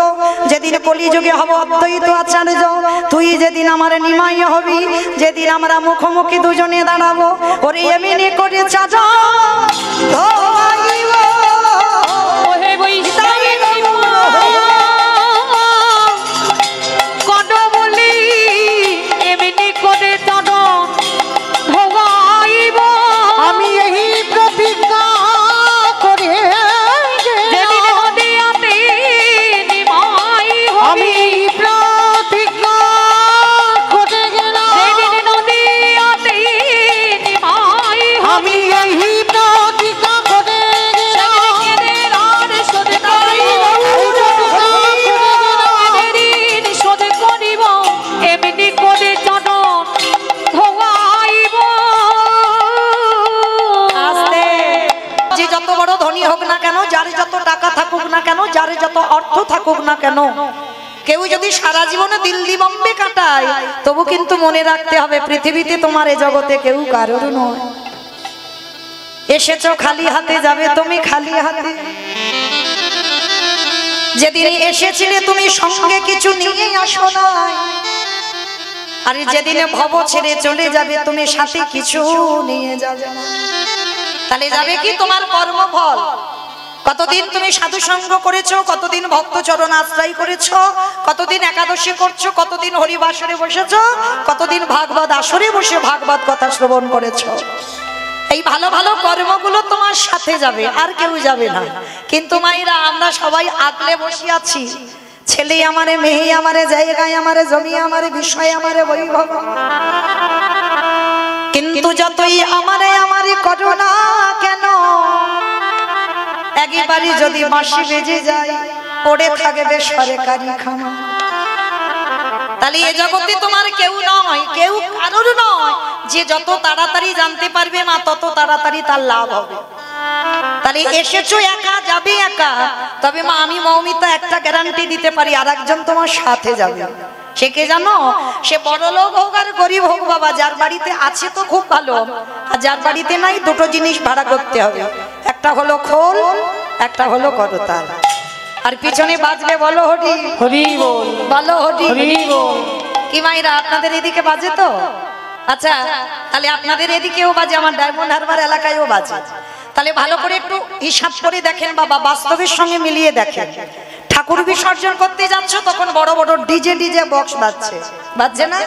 যেদিন কলিযুগে হব অদ্বৈত আচার্য, তুই যেদিন আমার নিমাই হবি, যেদিন আমরা মুখোমুখি দুজনে দাঁড়াবো। ওরে এমনি করে চাচা ওহে বৈষ্ণবী কত বলি এমনি করে চরণ ধোয়াইব, আমি এই প্রতিজ্ঞা করে যেদিন নদিয়াতে নিমাই আমি হবি, এই প্রতিজ্ঞা করে গেলাম, যেদিন নদিয়াতে নিমাই আমি হবি, এই প্রতিজ্ঞা করে গেলাম, সেদিন আর শোধ করিব, ঋণ শোধ করিব, এমনি করে চরণ ধোয়াইব। আস্তে, যে যত বড় ধনী হোক না কেন, যার যত টাকা থাকুক না কেন, যার যত অর্থ থাকুক না কেন, কেউ যদি সারা জীবনে দিল্লি বম্বে কাটায়, তবু কিন্তু মনে রাখতে হবে পৃথিবীতে তোমার এ জগতে কেউ কারোর নয়। এসেছো খালি হাতে, যাবে তুমি খালি হাতে। যেদিন এসেছিলে তুমি সঙ্গে কিছু নিয়ে আসো না, আর যেদিনে ভব ছেড়ে চলে যাবে তুমি সাথে কিছু নিয়ে যাবে না। তাহলে যাবে কি তোমার কর্মফল। কতদিন তুমি সাধু সঙ্গ করেছো, কতদিন ভক্ত চরণ আশ্রয় করেছো, কতদিন একাদশী করছো, কতদিন হরিবাসরে বসেছো, কতদিন ভাগবত আসরে বসে ভাগবত কথা শ্রবণ করেছো। এই ভালো ভালো কর্মগুলো তোমার সাথে যাবে, আর কেউ যাবে না। কিন্তু মায়েরা আমরা সবাই আগলে বসে আছি, ছেলে আমারে, মেয়ে আমারে, জায়গায় আমারে, জমি আমারে, বিষয় আমারে, বৈভব। কিন্তু যতই আমারে আমারে করো না কেন, একবারই যদি বাঁশি বেজে যায়, পড়ে থাকবে সরকারি খানা। তাহলে এ জগতে তোমার কেউ নয়, কেউ কারোর নয়। যে যত তাড়াতাড়ি জানতে পারবে মা, তত তাড়াতাড়ি তার লাভ হবে। তাহলে এসেছো একা, যাবে একা, তবে মা আমি মৌমিতা একটা গ্যারান্টি দিতে পারি, আর একজন তোমার সাথে যাবে। সে কে জানো? সে বড় লোক হোক আর গরিব হোক বাবা, যার বাড়িতে আছে তো খুব ভালো, আর যার বাড়িতে নাই দুটো জিনিস ভাড়া করতে হবে, একটা হলো খোল, একটা হলো করতাল। আর পিছনে বাজবে বলো হরি হরি বল, বলো হরি হরি বল। কি মাইরা আপনাদের এদিকে বাজে তো? আচ্ছা, তাহলে আপনাদের এদিকেও বাজে, আমার ডায়মন্ড হারবার এলাকায়ও বাজে। তাহলে ভালো করে একটু হিসাব করে দেখেন বাবা, বাস্তবের সঙ্গে মিলিয়ে দেখেন। ঠাকুর বিসর্জন করতে যাচ্ছ, তখন বড় বড় ডিজে বক্স বাজছে, বাজছে না?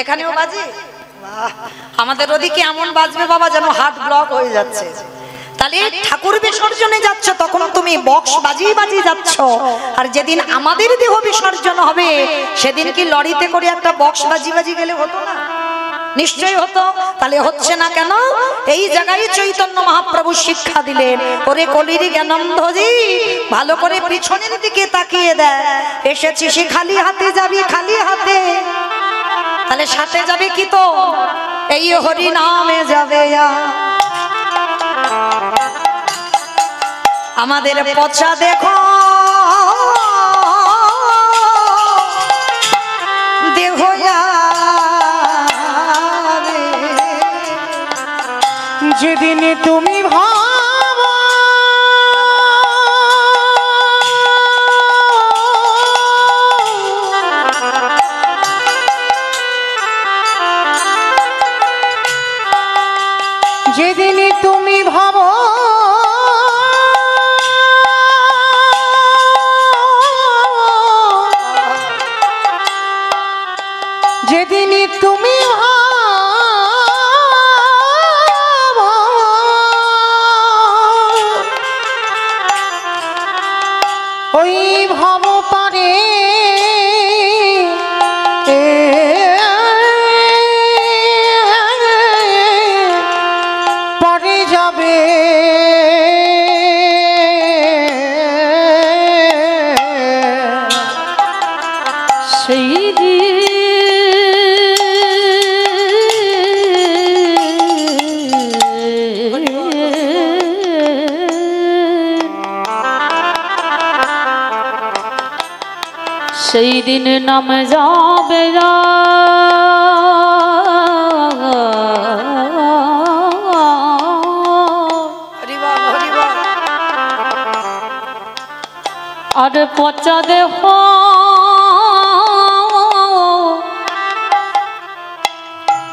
এখানেও বাজে? বাহ, আমাদের ওদিকে এমন বাজবে বাবা যেন হার্ট ব্লক হয়ে যাচ্ছে। তাহলে ঠাকুর বিসর্জনে যাচ্ছ তখন তুমি বক্স বাজিয়ে বাজিয়ে যাচ্ছ, আর যেদিন আমাদের দেহ বিসর্জন হবে সেদিন কি লরিতে করে একটা বক্স বাজিয়ে বাজিয়ে গেলে হতো না? নিশ্চয়ই হতো। তাহলে হচ্ছে না কেন? এই জায়গায় চৈতন্য মহাপ্রভু শিক্ষা দিলেন, ওরে কলির জ্ঞানন্ধজি ভালো করে পিছনের দিকে তাকিয়ে দেয়, এসেছিস খালি হাতে যাবি খালি হাতে, তাহলে সাথে যাবে কি? তো এই হরি নামে যাবে। আমাদের পচা দেখো দেহ যেদিন তুমি ভাবো যেদিন তুমি ভাবো যেদিন তুমি ওই ভাব পারে পরে যাবে সেই দিন সেই দিন নাম যাবে আর পচা দেহ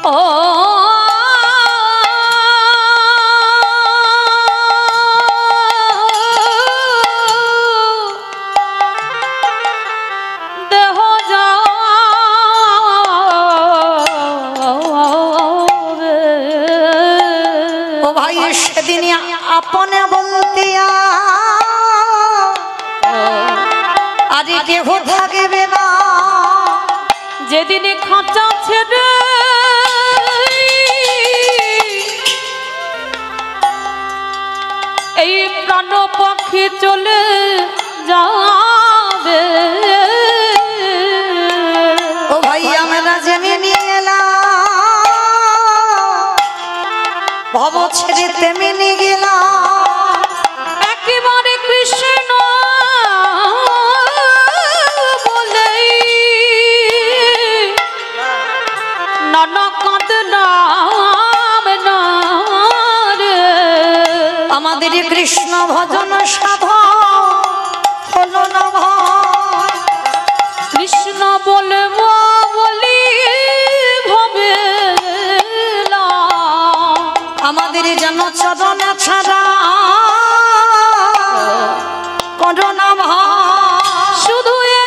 ও আপনে বলতে আরে দেহ থাকবে না, যেদিন খাঁচা ছেড়ে এই প্রাণ পাখি চলে যাবে। ও ভাই আমরা জেনে নিয়ে এলাম ভব ছেড়ে তেমনি গেলাম, একেবারে কৃষ্ণ বলে নানা কাঁদলাম না রে। আমাদের কৃষ্ণ ভজন সাধন হলো না ভাই, কৃষ্ণ বলব বলি ভবে আমাদের যেন চরণ ছাড়া করোনা ভাই, শুধু এ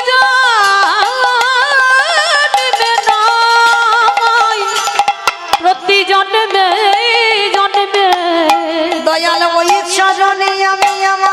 প্রতি জন্মে জন্মে দয়াল ওই চরণে আমি আমার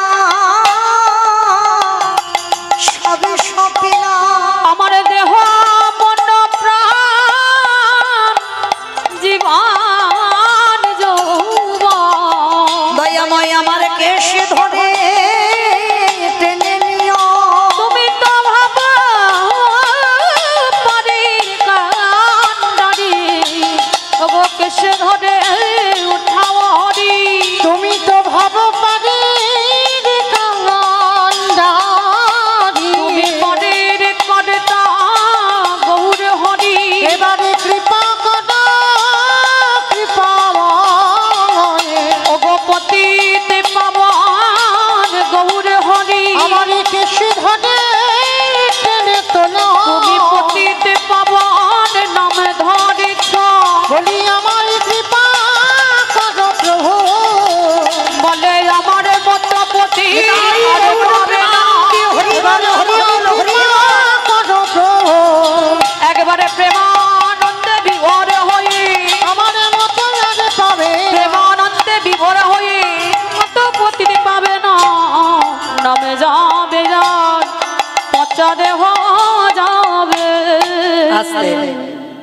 আস্তে।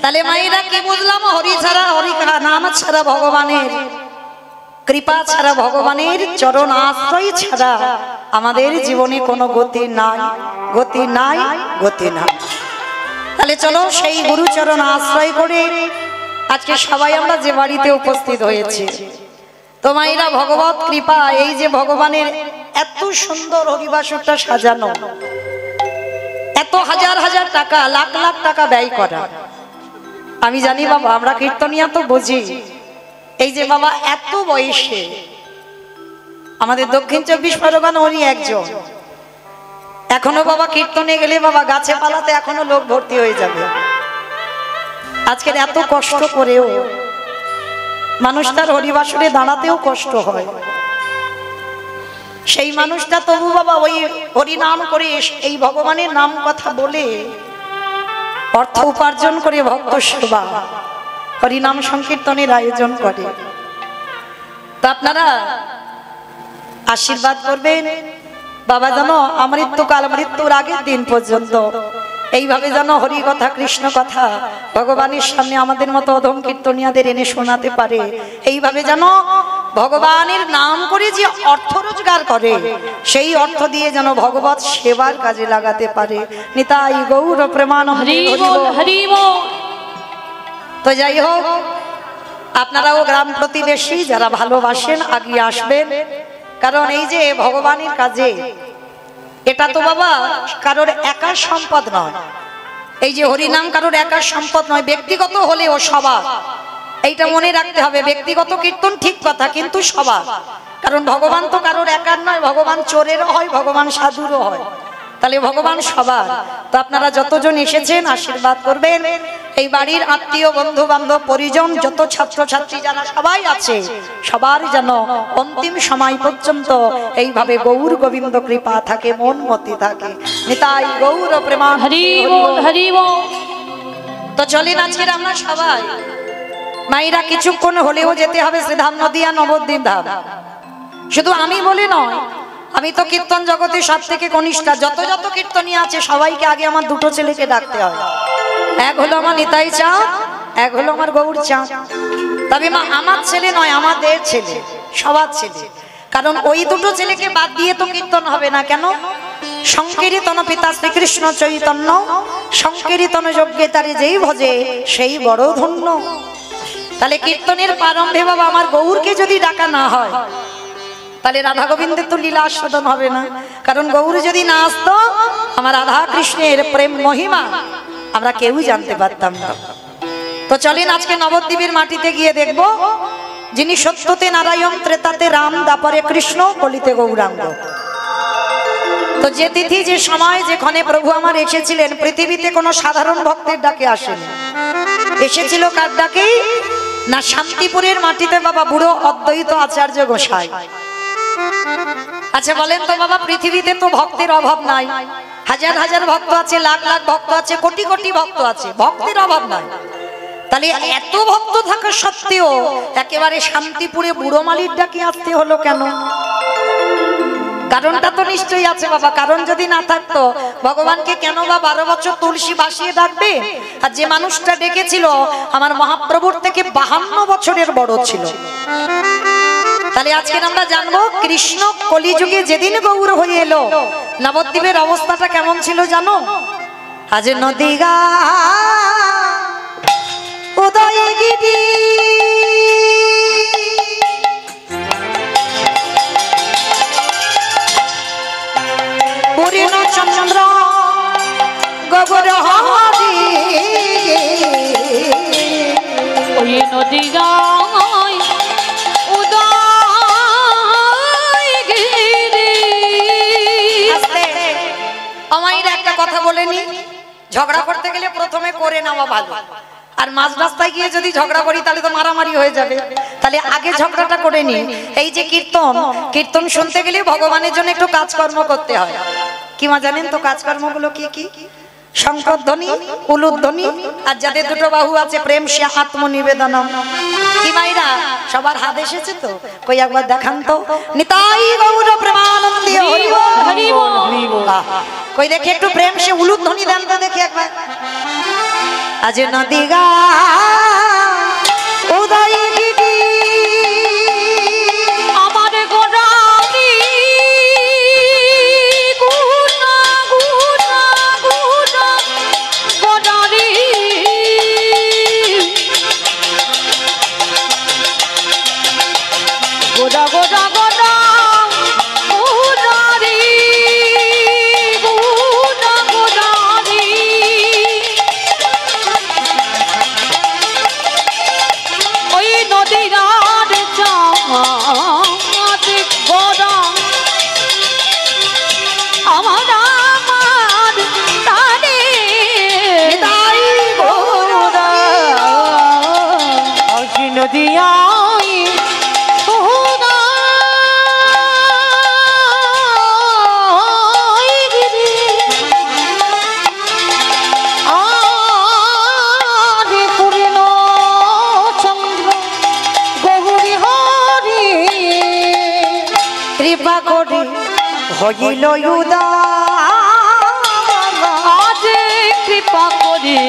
তাহলে মায়েরা কি বুঝলাম? হরি ছাড়া, হরি নাম ছাড়া, ভগবানের কৃপা ছাড়া, ভগবানের চরণ আশ্রয় ছাড়া আমাদের জীবনে কোনো গতি নাই, গতি নাই, গতি নাই। তাহলে চলো সেই গুরুচরণ আশ্রয় করে আজকে সবাই আমরা যে বাড়িতে উপস্থিত হয়েছে, তো মায়েরা ভগবত কৃপা, এই যে ভগবানের এত সুন্দর হরিবাসরটা সাজানো, এত হাজার হাজার টাকা, লাখ লাখ টাকা ব্যয় করা। আমি জানি বাবা, আমরা কীর্তনিয়া তো বুঝি। এই যে বাবা এত বয়সে আমাদের দক্ষিণ 24 পরগনা উনি একজন, এখনো বাবা কীর্তনে গেলে বাবা গাছে পালাতে এখনো লোক ভর্তি হয়ে যাবে। আজকের এত কষ্ট করেও মানুষটার হরিবাসরে দাঁড়াতেও কষ্ট হয়, সেই মানুষটা তবু বাবা ওই হরিনাম করে, এই ভগবানের নাম কথা বলে অর্থ উপার্জন করে ভক্ত সেবা, হরিনাম সংকীর্তনের আয়োজন করে। তো আপনারা আশীর্বাদ করবেন বাবা, যেন আমৃত্যুকাল, মৃত্যুর আগের দিন পর্যন্ত এইভাবে যেন হরি কথা, কৃষ্ণ কথা ভগবানের সামনে আমাদের মতো অধম কীর্তনিয়াদের এনে শোনাতে পারে। এইভাবে যেন ভগবানের নাম করে যে অর্থ রোজগার করে, সেই অর্থ দিয়ে যেন ভগবত সেবার কাজে লাগাতে পারে। নিতাই গৌর প্রেমানন্দে। তো যাই হোক, আপনারাও গ্রাম প্রতিবেশী যারা ভালোবাসেন আগিয়ে আসবেন, কারণ এই যে ভগবানের কাজে, এটা তো বাবা কারোর একার সম্পদ নয়। এই যে হরিনাম কারোর একার সম্পদ নয়, ব্যক্তিগত হলেও সবার, এইটা মনে রাখতে হবে। ব্যক্তিগত কীর্তন ঠিক কথা, কিন্তু সবার, কারণ ভগবান তো কারোর একার নয়, ভগবান চোরেরও হয়, ভগবান সাধুরও হয়, তাহলে ভগবান সবার। তো আপনারা যতজন এসেছেন আশীর্বাদ করবেন, এই বাড়ির আত্মীয়, বন্ধু বান্ধব, পরিজন, যত ছাত্রছাত্রী যারা সবাই আছে, সবার যেন অন্তিম সময় পর্যন্ত এইভাবে গৌর গোবিন্দ কৃপা থাকে, মন মতি থাকে। নিতাই গৌর প্রেমান। তো চলেন আজকের আমরা সবাই মায়েরা কিছুক্ষণ হলেও যেতে হবে শ্রীধাম নদিয়া নবদ্বীপ ধাম। শুধু আমি বলে নয়, আমি তো কীর্তন জগতে সব থেকে কনিষ্ঠা। যত যত কীর্তনীয় আছে সবাইকে আগে আমার দুটো ছেলেকে ডাকতে হয়। এক হলো আমার নিতাই চাঁদ, এক হলো আমার গৌর চাঁদ। তবে মা আমার ছেলে নয়, আমাদের ছেলে, সবার ছেলে। কারণ ওই দুটো ছেলেকে বাদ দিয়ে তো কীর্তন হবে না। কেন? সংকীর্তন পিতা শ্রীকৃষ্ণ চৈতন্য, সংকীর্তন যজ্ঞে তারে যেই ভজে সেই বড় ধন্য। তাহলে কীর্তনের প্রারম্ভে বাবা আমার গৌরকে যদি ডাকা না হয়, তাহলে রাধা গোবিন্দের তো লীলা আস্বাদন হবে না। কারণ গৌর যদি না আসতো, আমার রাধা কৃষ্ণের প্রেম মহিমা আমরা কেউ জানতে পারতাম না। তো চলেন আজকে নবদ্বীপের মাটিতে গিয়ে দেখব, যিনি সত্যতে নারায়ণ, ত্রেতাতে রাম, দাপরে কৃষ্ণ, কলিতে গৌরাঙ্গ। তো যে তিথি, যে সময়, যেখানে প্রভু আমার এসেছিলেন, পৃথিবীতে কোনো সাধারণ ভক্তের ডাকে আসেন, এসেছিল কার ডাকে? না শান্তিপুরের মাটিতে বাবা বুড়ো অদ্বৈত আচার্য গোসাই। আচ্ছা বলেন তো বাবা, পৃথিবীতে তো ভক্তের অভাব নাই, হাজার হাজার ভক্ত আছে, লাখ লাখ ভক্ত আছে, কোটি কোটি ভক্ত আছে, ভক্তের অভাব নাই। তাহলে এত ভক্ত থাকা সত্ত্বেও একেবারে শান্তিপুরে বুড়ো মালির ডাকে আসতে হলো কেন? কারণটা তো নিশ্চয়ই আছে বাবা। কারণ যদি না থাকতো, ভগবানকে কেন বা 12 বছর তুলসী বাসিয়ে ডাকবে? আর যে মানুষটা ডেকেছিল আমার মহাপ্রভুর থেকে 52 বছরের বড় ছিল। তাহলে আজকে আমরা জানবো কৃষ্ণ কলিযুগে যেদিন গৌর হয়ে এলো, নবদ্বীপের অবস্থাটা কেমন ছিল জানো? আজ নদীগা উদয়গিরি পূর্ণ চন্দ্র গগর হরি ওই নদী গায় উদয়গিরি। আমাদের একটা কথা বলেনি, ঝগড়া করতে গেলে প্রথমে করে নেওয়া ভালো। আর মাঝ রাস্তায় গিয়ে যদি ঝগড়া করি তাহলে তো মারামারি হয়ে যাবে। তাহলে আগে ঝগড়াটা করে নি। এই যে কীর্তন, কীর্তন শুনতে গেলে ভগবানের জন্য একটু কাজকর্ম করতে হয়। কি মা জানেন তো কাজকর্মগুলো কি কি? শঙ্করধ্বনি, উলুধ্বনি, আর যাদের দুটো বাহু আছে প্রেম সে আত্মনিবেদনম। কি মাইরা সবার হাত এসেছে তো? কই একবার দেখান তো। নিতাই গৌর প্রেমানন্দে হরি বল, হরি বল, হরি বল। কই দেখি একটু প্রেম সে উলুধ্বনি দেন তো দেখি একবার। আজ নদীগা উদয়গিরি আমার গোড়ালি গুনা গুনা গুনা গোড়ালি গোড়া গোড়া গোড়া গোড়ালি গুনা গোড়ালি ওই নদীর আর চাঁদ গোড়া আমার আমার তারে তাই গোরা আজ নদিয়াই উদয়গিরি আরে পূর্ণ চন্দ্র গৌরী হরি কৃপা করি হইল উদয় আজ কৃপা করে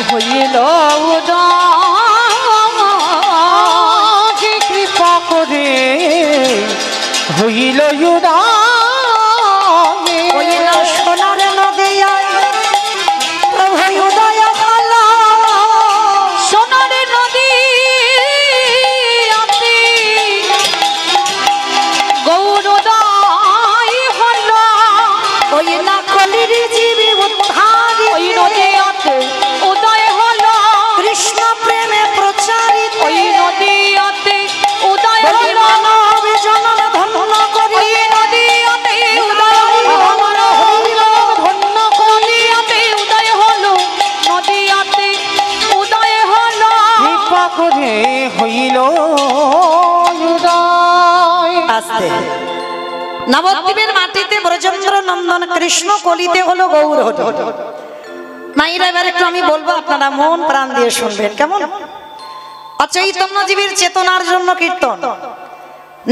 হইল আজ কৃপা করে হইল হইল সোনার নদিয়ায় প্রভু উদয় ভালো সোনার নদী আতে গৌরদাই হল হইল কলির জীবী উদ্ধারী ওই নদী আতে উদয় হল কৃষ্ণ প্রেমে প্রচারিত ওই নদী আতে উদয় বলি হল মানব জনম ধন্য করি ওই নদী আতে উদয় হল ধন্য করি নদীয়াতে উদয় হলো নদীয়াতে উদয় হলো কৃপা করে হইল উদয় আস্তে নবদ্বীপের মাটিতে ব্রজেন্দ্র নন্দন কৃষ্ণ কলিতে হলো গৌর হলো মাইরা এবার একটু আমি বলবো আপনারা মন প্রাণ দিয়ে শুনবেন কেমন অচৈতন্য জীবের চেতনার জন্য কীর্তন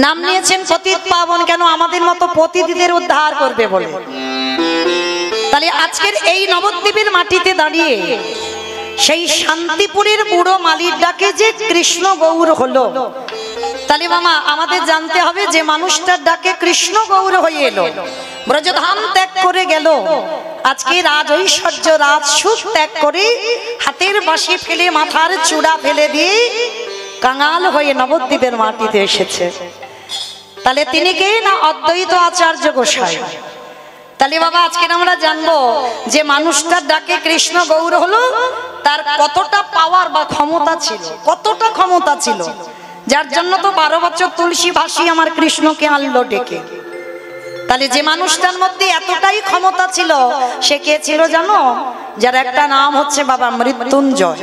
নাম নিয়েছেন পতিত পাবন কেন আমাদের মতো পতিতদের উদ্ধার করবে বলে তাহলে আজকের এই নবদ্বীপের মাটিতে দাঁড়িয়ে সেই শান্তিপুরের বুড়ো মালির ডাকে যে কৃষ্ণ গৌর হলো তাহলে মামা আমাদের জানতে হবে যে মানুষটার ডাকে কৃষ্ণ গৌর হয়ে এলো ব্রজধাম ত্যাগ করে গেল আজকে রাজ ঐশ্বর্য রাজ সুখ ত্যাগ করে হাতের বাঁশি ফেলে মাথার চূড়া ফেলে দিয়ে কাঙাল হয়ে নবদ্বীপের মাটিতে এসেছে তাহলে তিনি কে না অদ্বৈত আচার্য গোসাই তাহলে বাবা আজকে আমরা জানবো যে মানুষটার ডাকে কৃষ্ণ গৌর হলো তার কতটা পাওয়ার বা ক্ষমতা ছিল কতটা ক্ষমতা ছিল যার জন্য তো 12 বছর তুলসী ভাসি আমার কৃষ্ণকে আনলো ডেকে তাহলে যে মানুষটার মধ্যে এতটাই ক্ষমতা ছিল সে কে ছিল জানো যার একটা নাম হচ্ছে বাবা মৃত্যুঞ্জয়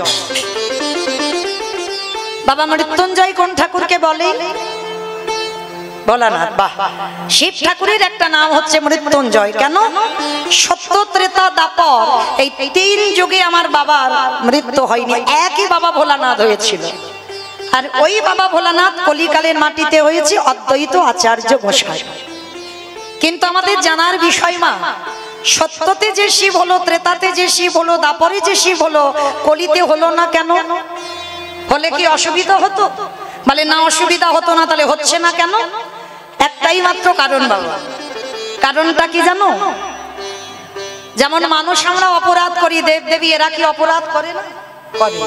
বাবা মৃত্যুঞ্জয় কোন ঠাকুরকে বলে ভোলানাথ বাহ শিব ঠাকুরের একটা নাম হচ্ছে মৃত্যুঞ্জয় কেন সত্য ত্রেতা দাপর এই 3 যুগে আমার বাবার মৃত্যু হয়নি একই বাবা ভোলানাথ হয়েছিল আর ওই বাবা ভোলানাথ কলিকালের মাটিতে হয়েছে অদ্বৈত আচার্য গোসাই কিন্তু আমাদের জানার বিষয় মা সত্যতে যে শিব হলো ত্রেতাতে যে শিব হলো দাপরে যে শিব হলো কলিতে হলো না কেন হলে কি অসুবিধা হতো বলে না অসুবিধা হতো না তাহলে হচ্ছে না কেন একটাই মাত্র কারণ বাবা কারণটা কি জানো যেমন মানুষ আমরা অপরাধ করি দেব দেবী এরা কি অপরাধ করে না করে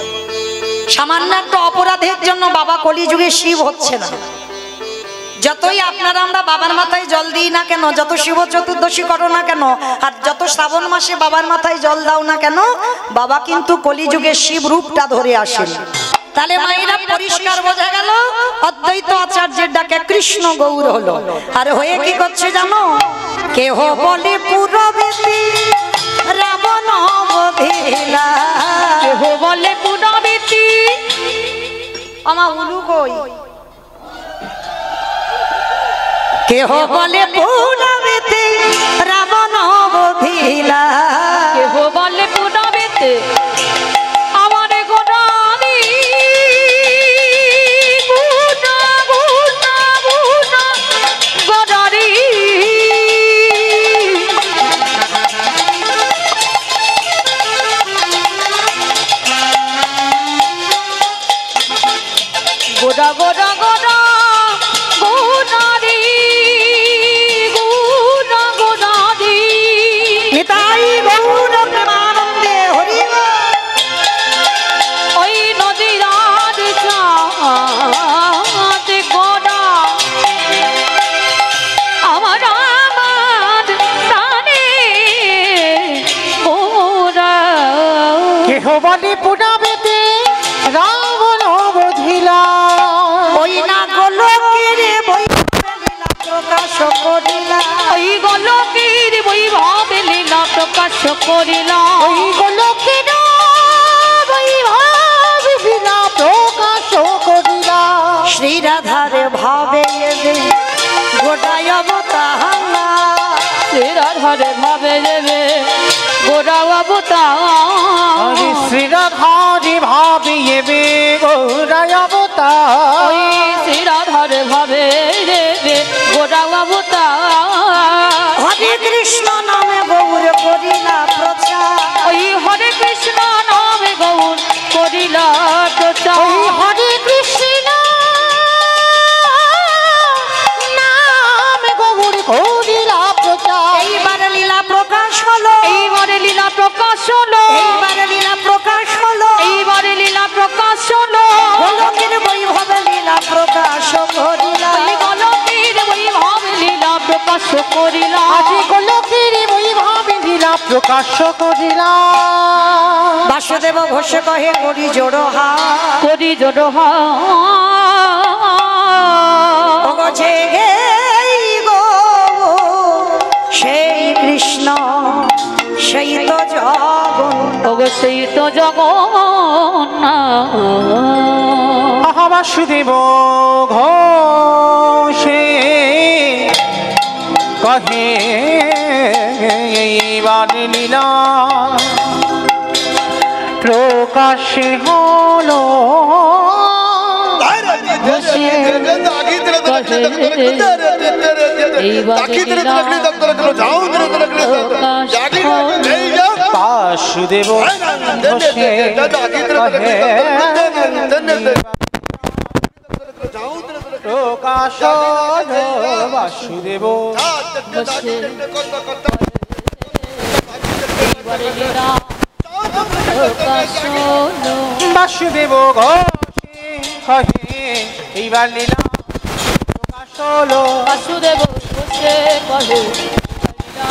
সামান্য একটা অপরাধের জন্য বাবা কলিযুগে শিব হচ্ছে না যতই আপনারা আমরা বাবার মাথায় জল দিই না কেন যত শিব চতুর্দশী করো না কেন আর যত শ্রাবণ মাসে বাবার মাথায় জল দাও না কেন বাবা কিন্তু কলিযুগে শিব রূপটা ধরে আসেন তাহলে মায়েরা পরিষ্কার বোঝা গেল অদ্বৈত আচার্যের ডাকে কৃষ্ণ গৌর হলো আর হয়ে কি করছে জানো কেহ বলে পুরবেতি রাবণ বধিলা কেহ বলে পুনবেতি আমা উলু কই কেহ বলে পুরবেতি রাবণ বধিলা কেহ বলে পুনবেতে আমার গোড়ালি গুনা গুনা গুনা গোড়ালি করিলা ওই গোলকের বৈভব লীলা প্রকাশ করিলা ওই গোলকের বৈভব লীলা প্রকাশ করিলা শ্রী রাধার ভাবে এবে গোটায় অবতাহানা শ্রী রাধার ভাবে দেবে গোরা অবতার হরি শ্রী রাধারি ভাবি এবে গৌরায় অবতার ওই শ্রী রাধার ভাবে দেবে গোরা অবতার হরে কৃষ্ণ নামে গৌর করিলা প্রচার ওই হরে কৃষ্ণ নামে গৌর করিলা প্রচার ওই হরে কৃষ্ণ নাম গৌর করিলা প্রচার এইবার লীলা প্রকাশ হলো এইবারে লীলা প্রকাশ হলো এইবার লীলা প্রকাশ হলো এইবারে লীলা প্রকাশ হলো গোলকের বৈভবে লীলা প্রকাশ করিলা ওই গোলকের বৈভব লীলা প্রকাশ করিলা আজি গোলকের বৈভব লীলা প্রকাশ করিলা বাসুদেব ঘোষ কহে করি জোড়ো হা করি জোড়হা গছে গে গো সেই কৃষ্ণ সেই তো জগন ওগো সেই তো জগন্নাথ আহা বাসুদেব ঘোষে কহে এইবার লীলা প্রকাশে হলো বাসুদেব ঘোষে কহে প্রকাশ হলো বাসুদেব এইবারে লীলা প্রকাশ হলো বাসুদেব ঘোষে কহে এইবার লীলা প্রকাশ হলো বাসুদেব ঘোষে কহে লীলা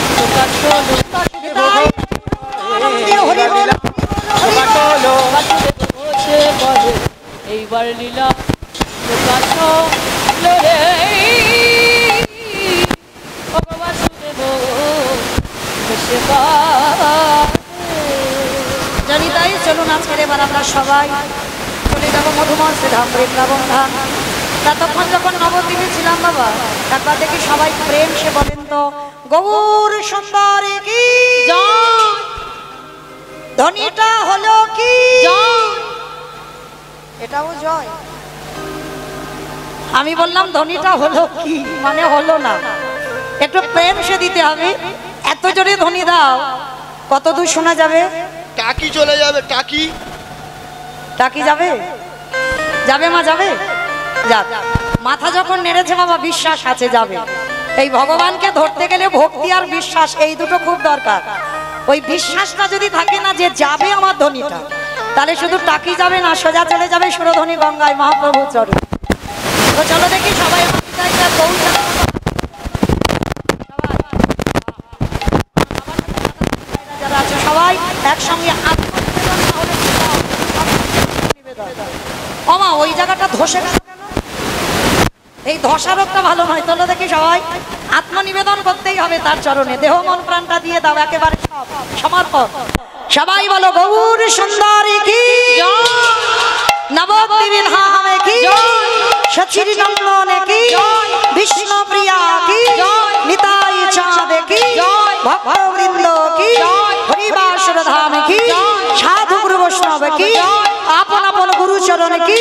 প্রকাশ হলো হরি বল প্রকাশ হলো বাসুদেব ঘোষে কহে এইবার লীলা প্রকাশ হলো রে ওগো বাসুদেব ঘোষে জানি তাই চলুন আজকের এবার আমরা সবাই চলে যাবো মধুময় শ্রীধাম বৃন্দাবন ধাম ততক্ষণ যখন নবদ্বীপে ছিলাম বাবা একবার দেখি সবাই প্রেম সে বলেন তো গৌর সুন্দরী কি ধ্বনিটা হলো কি এটাও জয় আমি বললাম ধ্বনিটা হলো কি মানে হলো না একটু প্রেম সে দিতে হবে এত জোরে ধ্বনি দাও কত দূর শোনা যাবে টাকি চলে যাবে টাকি টাকি যাবে যাবে মা যাবে যাক মাথা যখন নেড়েছে বাবা বিশ্বাস আছে যাবে এই ভগবানকে ধরতে গেলে ভক্তি আর বিশ্বাস এই দুটো খুব দরকার ওই বিশ্বাসটা যদি থাকে না যে যাবে আমার ধ্বনিটা তাহলে শুধু টাকি যাবে না সোজা চলে যাবে সুরধ্বনি গঙ্গায় মহাপ্রভু চরণ তো চলো দেখি সবাই আমার পিতাইটা পৌঁছানো যারা আছে সবাই একসঙ্গে ওমা ওই জায়গাটা ধসে গেল কেন? এই ধসা রোগটা ভালো নয় তোলো দেখি সবাই আত্মনিবেদন করতেই হবে তার চরণে দেহ মন প্রাণটা দিয়ে দাও একেবারে সব সমর্পণ সবাই বলো গৌর সুন্দরী কি নবদ্বীপে ধামে কি সচির নন্দনে কি বিষ্ণু প্রিয়া কি নিতাই চাঁদ কি ভক্তবৃন্দ কি হরিবাসর ধাম কি সাধু গুরু বৈষ্ণব কি আপন আপন গুরু চরণ কি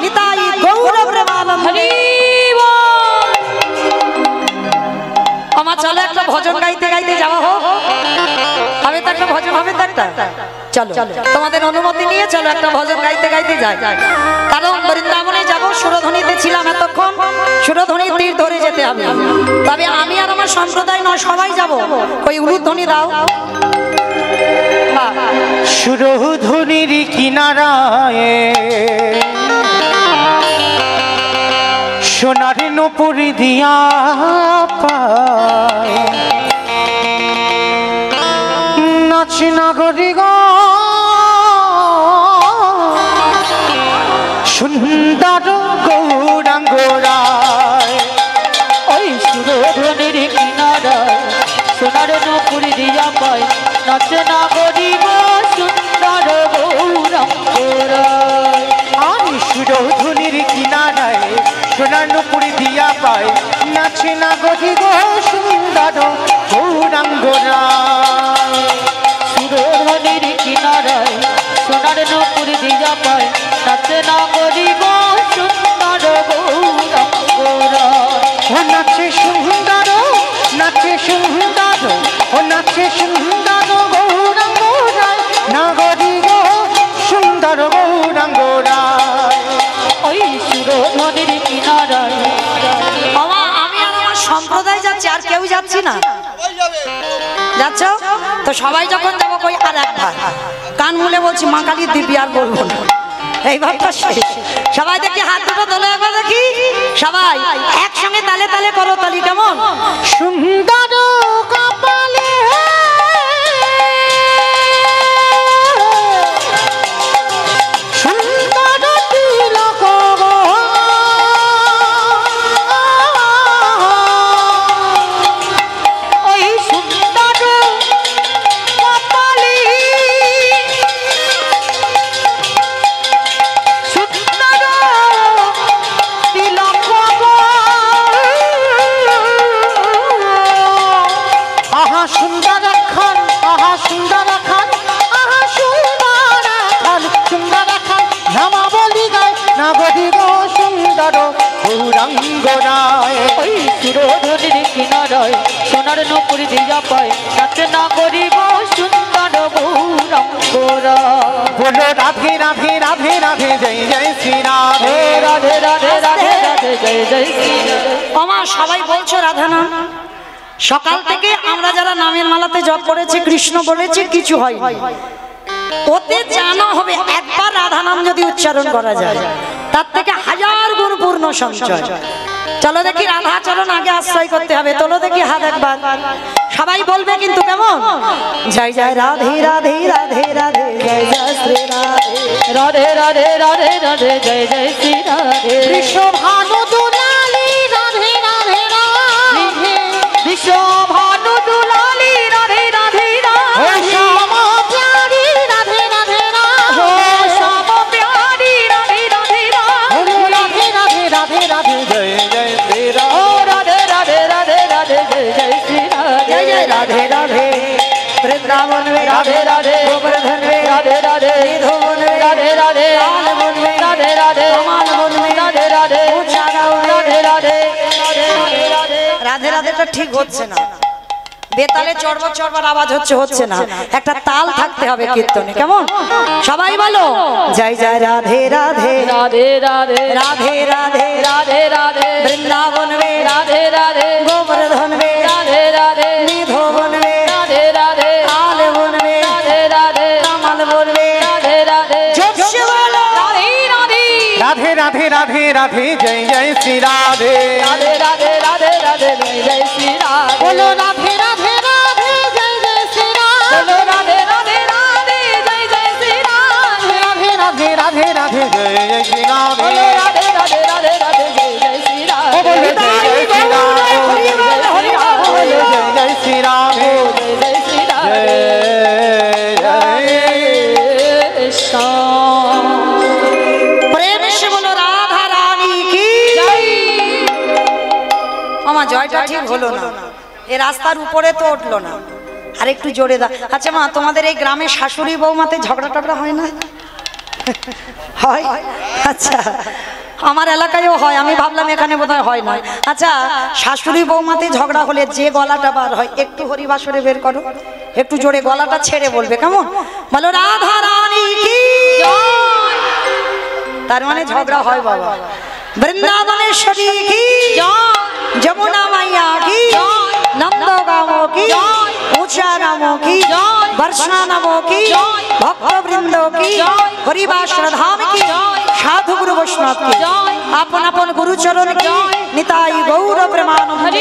নিতাই গৌর প্রেমানন্দে আমার চলো একটা ভজন গাইতে গাইতে যাওয়া হোক হবে তো একটা ভজন হবে তো একটা চলো তোমাদের অনুমতি নিয়ে চলো একটা ভজন গাইতে গাইতে যাই কারণ বৃন্দাবনে যাবো সুরধ্বনিতে ছিলাম এতক্ষণ সুরধ্বনির তীর ধরে যেতে হবে তবে আমি আর আমার সম্প্রদায় নয় সবাই যাব ওই উলুধ্বনি দাও সুরধ্বনির কিনারায় সোনার নূপুর দিয়া পায় নাচ নাগরি গো সুন্দর গৌরাঙ্গরায় ওই সুর সুরধ্বনির কিনারায় সোনার নূপুর দিয়া পায় নাচে না গরিব সুন্দর গৌরাঙ্গরায়। আমি সুরধুনির কিনারায় সোনার নূপুর দিয়া পায় নাচে না গদি গো সুন্দর গৌরাঙ্গরায়। সুরধ্বনির কিনারায় সোনার নূপুর দিয়া পায় নাচে না গরিব সুন্দর গৌরাঙ্গরায়। ও নাচে সুন্দর নাচে সুন্দর ও নাচে সুন্দর গৌরাঙ্গরায় না গদি গো সুন্দর গৌরাঙ্গরায়। ওই সুরধ্বনির কিনারায় বাবা আমি আর আমার সম্প্রদায় যাচ্ছি, আর কেউ যাচ্ছি না। ওই যাবে যাচ্ছ তো সবাই যখন যাবো কই আর একবার কান মুলে বলছি মা কালী দিবি, আর বলবো না, এইবারটা শেষ। সবাই দেখি হাত দুটো তোলে একবার দেখি, সবাই একসঙ্গে তালে তালে করো তালি, কেমন? সুন্দর কপালে সুন্দর তিলক গো, ওই সুন্দর কপালি সুন্দর তিলক গো। আহা সুন্দর খান আহা সুন্দর খান আহা সুন্দর খান সুন্দর খান নামা বলি গায় না গদি গো সুন্দর গৌরাঙ্গরায়। ওই সুরধ্বনির কিনারায় সোনার নূপুর দিয়া পায় নাচে না গরিব সুন্দর গৌরাঙ্গরায়। বলো রাধে রাধে রাধে রাধে জয় জয় শ্রী রাধে রাধে রাধে রাধে রাধে জয় জয় শ্রী রাধে। আমা সবাই বলছো রাধা নাম, সকাল থেকে আমরা যারা নামের মালাতে জপ করেছি কৃষ্ণ বলেছি কিছু হয় ওতে জানা হবে একবার রাধা নাম যদি উচ্চারণ করা যায় তার থেকে 1000 গুণ পূর্ণ সঞ্চয়। চলো দেখি রাধা চরণ আগে আশ্রয় করতে হবে, তোলো দেখি হাত একবার, সবাই বলবে কিন্তু, কেমন? জয় জয় রাধে রাধে রাধে রাধে জয় জয় শ্রী রাধে রাধে রাধে রাধে রাধে জয় জয় শ্রী রাধে। বিশ্বভানু দুলালী রাধে রাধে রাধে বিশ্বভানু দুলালী রাধে রাধে ও রাধে। শ্যাম প্যারি রাধে রাধে ও রাধে শ্যাম প্যারি রাধে রাধে রাধে। রাধে রাধে রাধে রাধে জয় জয় শ্রী ও রাধে রাধে রাধে রাধে জয় জয় শ্রী রাধে। জয় জয় রাধে রাধে বৃন্দাবন में রাধে রাধে गोवर्धन में রাধে রাধে निधोवन में রাধে রাধে लाल वन में রাধে রাধে कमाल वन में রাধে রাধে ऊंचा गाँव में রাধে রাধে রাধে রাধে। রাধে রাধেটা ঠিক হচ্ছে না, বেতালে চড়বর চড়বার আওয়াজ হচ্ছে না, একটা তাল থাকতে হবে কীর্তনে, কেমন? সবাই বলো জয় জয় রাধে রাধে রাধে রাধে রাধে রাধে রাধে রাধে বৃন্দাবন में রাধে রাধে गोवर्धन में রাধে রাধে निधोवन में রাধे রাধे लाल वन में রাধে রাধে कमल वन में রাধে রাধে। जोश बोलो রাধে রাধে राधे राधे राधे राधे जय जय श्री राधे রাধे রাধে রাধে রাধে জয় জয় শ্রী রাধে। बोलो राधे राधे राधे जय जय श्री বলো राधे রাধে রাধে রাধে জয় জয় শ্রী রাধে। राधे राधे राधे राधे जय जय श्री राधे বলো রাধে রাধে রাধে রাধে জয় জয় শ্রী রাধে। बोलो जय जय श्री राधे बोलो जय जय श्री राधे জয় জয় শ্রী রাধে। जय শ্যাম। प्रेम से बोलो राधा रानी की আমার জয়টা ঠিক হলো না, এই রাস্তার উপরে তো উঠলো না, আর একটু জোরে দা। আচ্ছা মা, তোমাদের এই গ্রামে শাশুড়ি বৌমাতে ঝগড়া টগড়া হয় না? হয়? আচ্ছা, আমার এলাকায়ও হয়, আমি ভাবলাম এখানে বোধহয় হয় না। আচ্ছা, শাশুড়ি বৌমাতে ঝগড়া হলে যে গলাটা বার হয় একটু হরিবাসরে বের করো, একটু জোরে গলাটা ছেড়ে বলবে, কেমন? বলো রাধা রানী কি জয়। তার মানে ঝগড়া হয় বাবা। বৃন্দাবনেশ্বরী কি জয়, যমুনা মাইয়া কি জয়, নন্দগাঁও কি জয়, ऊंचा नामों की जय, वर्षा नामों की जय, भक्त वृंदों की जय, हरिवासर धाम की जय, साधु गुरु वैष्णव की जय, अपन अपन गुरु चरण की निताई गौर प्रेमानंद।